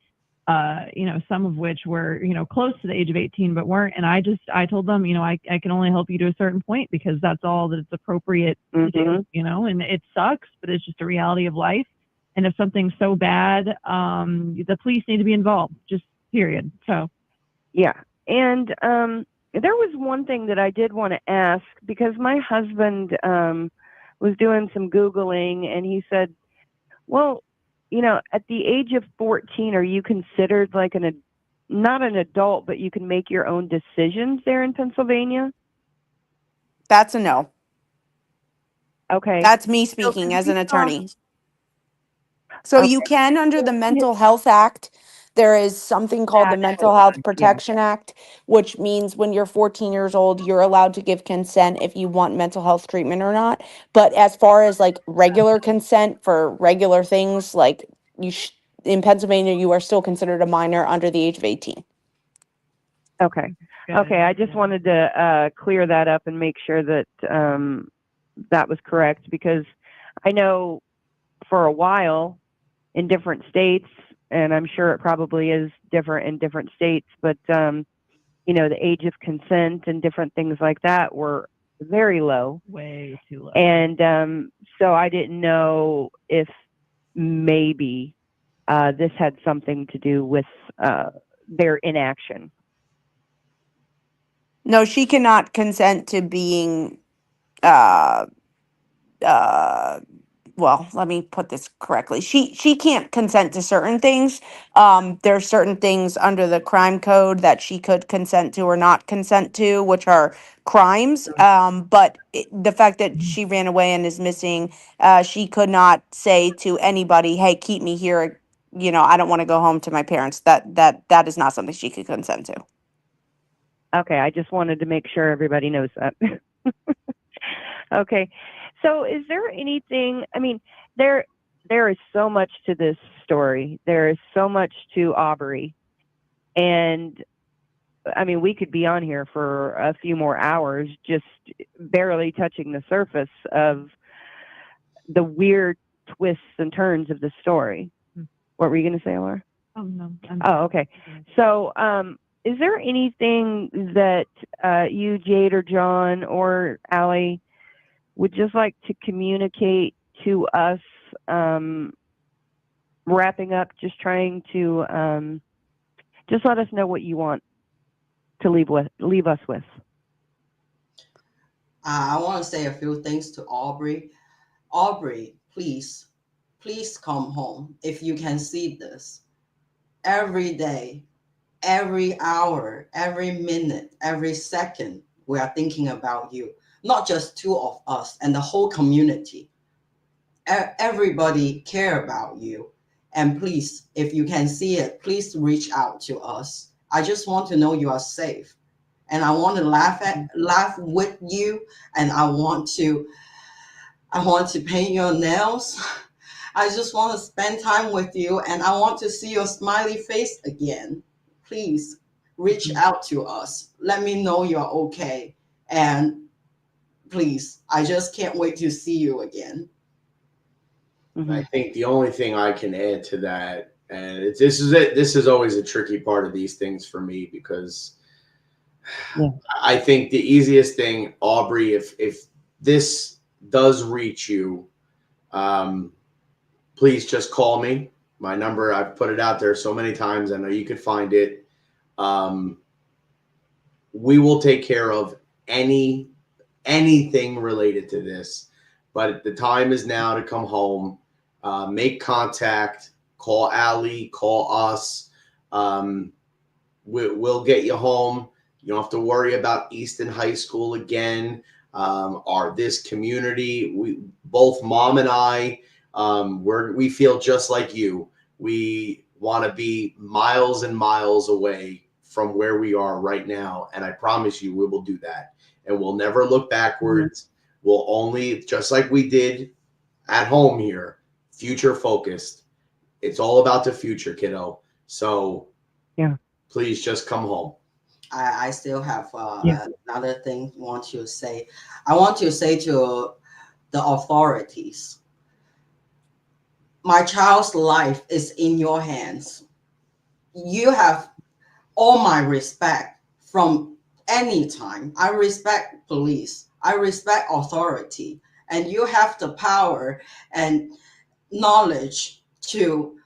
some of which were, close to the age of 18, but weren't. And I told them, I can only help you to a certain point because that's all that it's appropriate to do, and it sucks, but it's just a reality of life. And if something's so bad, the police need to be involved, just period. So, yeah. And there was one thing that I did want to ask, because my husband was doing some Googling, and he said, well, at the age of 14, are you considered like not an adult, but you can make your own decisions there in Pennsylvania? That's a no. Okay. That's me speaking as an attorney. So you can, under the Mental Health Act, there is something called the Mental Health Protection Act, which means when you're 14 years old, you're allowed to give consent if you want mental health treatment or not. But as far as like regular consent for regular things, like in Pennsylvania, you are still considered a minor under the age of 18. Okay. Okay. I just wanted to clear that up and make sure that that was correct, because I know for a while in different states, and I'm sure it probably is different in different states, but, the age of consent and different things like that were very low. Way too low. And so I didn't know if maybe this had something to do with their inaction. No, she cannot consent to being, well, let me put this correctly. She can't consent to certain things. There are certain things under the crime code that she could consent to or not consent to, which are crimes. But the fact that she ran away and is missing, she could not say to anybody, "Hey, keep me here. I don't want to go home to my parents." That is not something she could consent to. Okay, I just wanted to make sure everybody knows that. Okay. So is there anything, I mean, there is so much to this story. There is so much to Aubrey. And I mean, we could be on here for a few more hours, just barely touching the surface of the weird twists and turns of the story. What were you going to say, Laura? Oh, no. Oh, okay. So, is there anything that you, Jade, or John, or Allie would just like to communicate to us, wrapping up, just trying to just let us know what you want to leave us with? I want to say a few things to Aubrey. Aubrey, please come home. If you can see this, every day, every hour, every minute, every second, we are thinking about you. Not just two of us and the whole community. Everybody care about you. And please, if you can see it, please reach out to us. I just want to know you are safe. and I want to laugh with you, and I want to paint your nails. I just want to spend time with you, and I want to see your smiley face again. Please reach out to us. Let me know you're okay. And please, I just can't wait to see you again. I think the only thing I can add to that, and this is always a tricky part of these things for me, because I think the easiest thing, Aubrey, if this does reach you, please just call me. My number, I've put it out there so many times. I know you could find it. We will take care of anything related to this. But the time is now to come home. Make contact. Call Allie. Call us. We'll get you home. You don't have to worry about Easton High School again, or this community. Both Mom and I, we feel just like you. We want to be miles and miles away from where we are right now, and I promise you we will do that. And we'll never look backwards. We'll only, just like we did at home here, future focused. It's all about the future, kiddo. So please just come home. I still have another thing I want to say. I want to say to the authorities, my child's life is in your hands. You have all my respect from any time. I respect police. I respect authority. And you have the power and knowledge to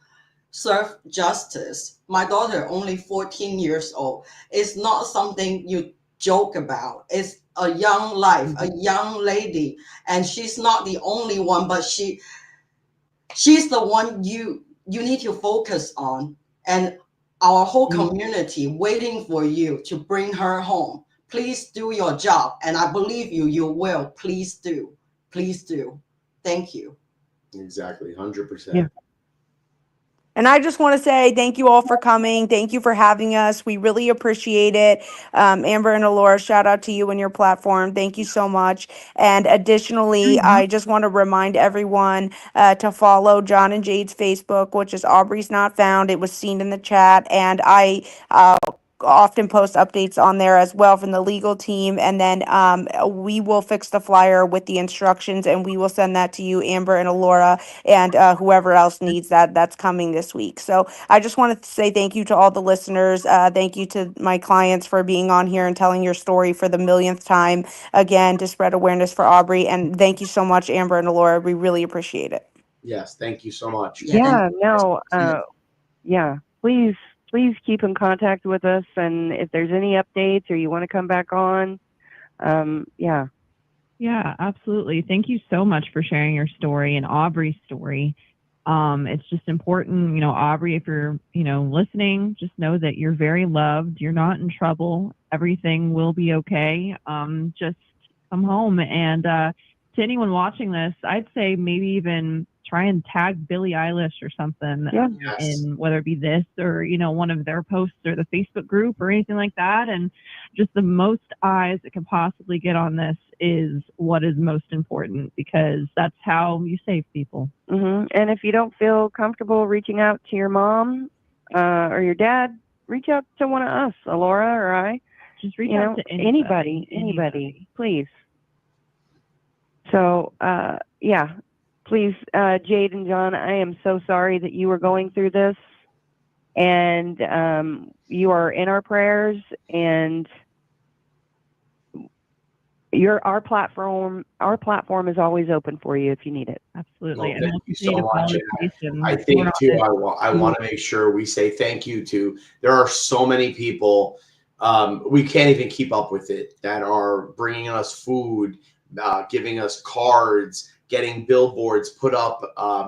serve justice. My daughter, only 14 years old. It's not something you joke about. It's a young life, a young lady. And she's not the only one, but she's the one you need to focus on. And our whole community waiting for you to bring her home. Please do your job. And I believe you will. Please do. Please do. Thank you. Exactly. 100%. And I just want to say thank you all for coming. Thank you for having us. We really appreciate it. Amber and Alora, shout out to you and your platform. Thank you so much. And additionally, I just want to remind everyone to follow John and Jade's Facebook, which is Aubrey's Not Found. It was seen in the chat. And I often post updates on there as well from the legal team. And then we will fix the flyer with the instructions, and we will send that to you, Amber and Alora, and whoever else needs that. That's coming this week. So I just wanted to say thank you to all the listeners. Thank you to my clients for being on here and telling your story for the millionth time again to spread awareness for Aubrey. And thank you so much, Amber and Alora. We really appreciate it. Yes, thank you so much. Please keep in contact with us, and if there's any updates or you want to come back on, Yeah, absolutely. Thank you so much for sharing your story and Aubrey's story. It's just important, Aubrey, if you're, listening, just know that you're very loved. You're not in trouble. Everything will be okay. Just come home. And to anyone watching this, I'd say maybe even try and tag Billie Eilish or something in whether it be this or, one of their posts or the Facebook group or anything like that. And just the most eyes that can possibly get on this is what is most important, because that's how you save people. And if you don't feel comfortable reaching out to your mom or your dad, reach out to one of us, Alora or I. Just reach out to anybody, please. So, please, Jade and John, I am so sorry that you were going through this, and you are in our prayers, and our platform is always open for you if you need it. Absolutely. Well, thank you so much. I think too, I want to make sure we say thank you to, there are so many people, we can't even keep up with it, that are bringing us food, giving us cards, getting billboards put up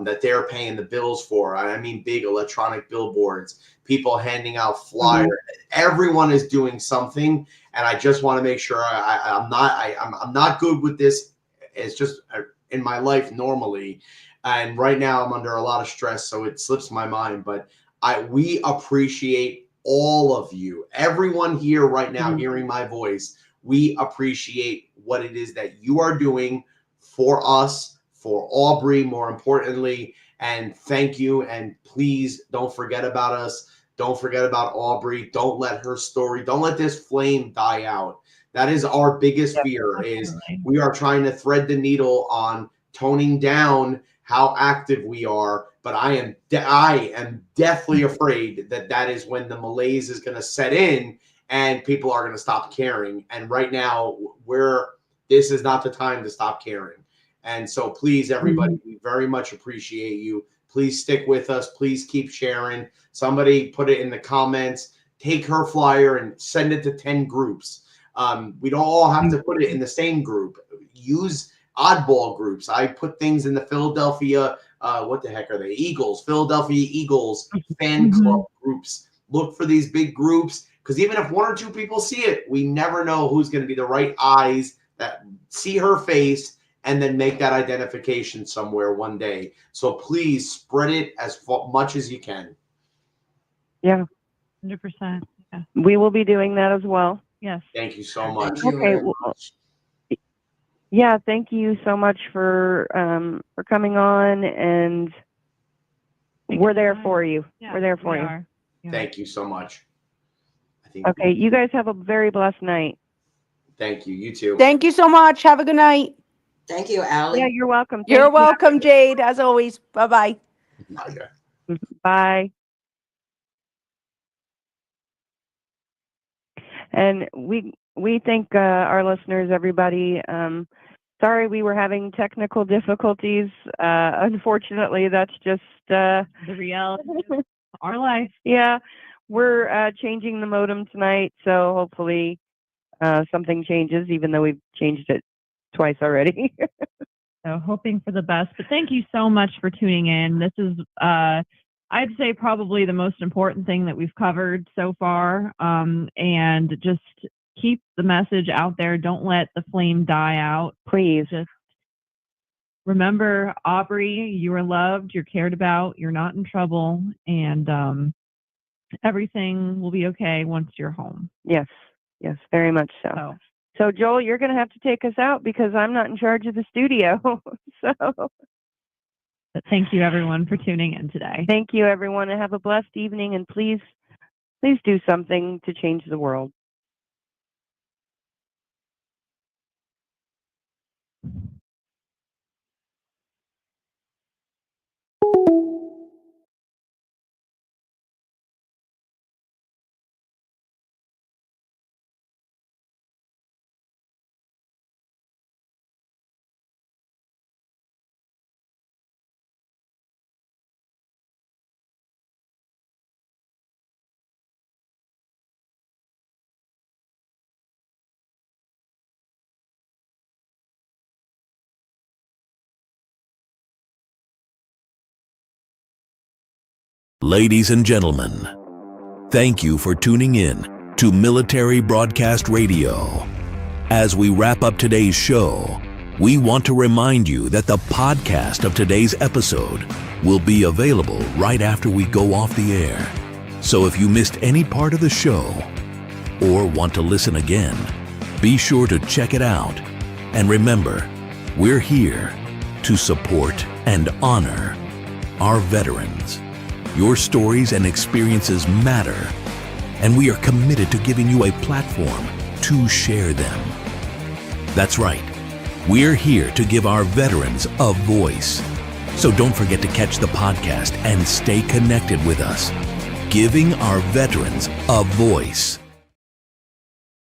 that they're paying the bills for. I mean, big electronic billboards, people handing out flyers. Everyone is doing something, and I just want to make sure I'm not good with this. It's just in my life normally, and right now I'm under a lot of stress, so it slips my mind. But we appreciate all of you, everyone here right now hearing my voice, we appreciate what it is that you are doing for us, for Aubrey, more importantly. And thank you. And please don't forget about us. Don't forget about Aubrey. Don't let her story, don't let this flame die out. That is our biggest fear, is we are trying to thread the needle on toning down how active we are. But I am deathly afraid that that is when the malaise is going to set in and people are going to stop caring. And right now, this is not the time to stop caring. And so please, everybody, we very much appreciate you. Please stick with us. Please keep sharing. Somebody put it in the comments. Take her flyer and send it to 10 groups. We don't all have to put it in the same group. Use oddball groups. I put things in the Philadelphia, what the heck are they? Philadelphia Eagles fan club groups. Look for these big groups, because even if one or two people see it, we never know who's going to be the right eyes that see her face and then make that identification somewhere one day. So please spread it as much as you can. Yeah, 100%. Yeah. We will be doing that as well. Yes. Thank you so much. Thank you very much. Yeah, thank you so much for coming on, and we're there for you. Yeah, we're there for you. Yeah. Thank you so much. Okay, you guys have a very blessed night. Thank you. You too. Thank you so much. Have a good night. Thank you, Allie. Yeah, you're welcome. You're welcome, Jade, as always. Bye-bye. Bye. And we thank our listeners, everybody. Sorry we were having technical difficulties. Unfortunately, that's just the reality of our life. Yeah, we're changing the modem tonight, so hopefully something changes, even though we've changed it twice already. So hoping for the best. But thank you so much for tuning in. This is, I'd say, probably the most important thing that we've covered so far. And just keep the message out there. Don't let the flame die out. Please. Just remember, Aubrey, you are loved, you're cared about, you're not in trouble, and everything will be okay once you're home. Yes, very much so. So Joel, you're going to have to take us out because I'm not in charge of the studio. But thank you, everyone, for tuning in today. Thank you, everyone, and have a blessed evening. And please do something to change the world. Ladies and gentlemen, thank you for tuning in to Military Broadcast Radio. As we wrap up today's show, we want to remind you that the podcast of today's episode will be available right after we go off the air. So if you missed any part of the show or want to listen again, be sure to check it out. And remember, we're here to support and honor our veterans. Your stories and experiences matter, and we are committed to giving you a platform to share them. That's right. We're here to give our veterans a voice. So don't forget to catch the podcast and stay connected with us. Giving our veterans a voice.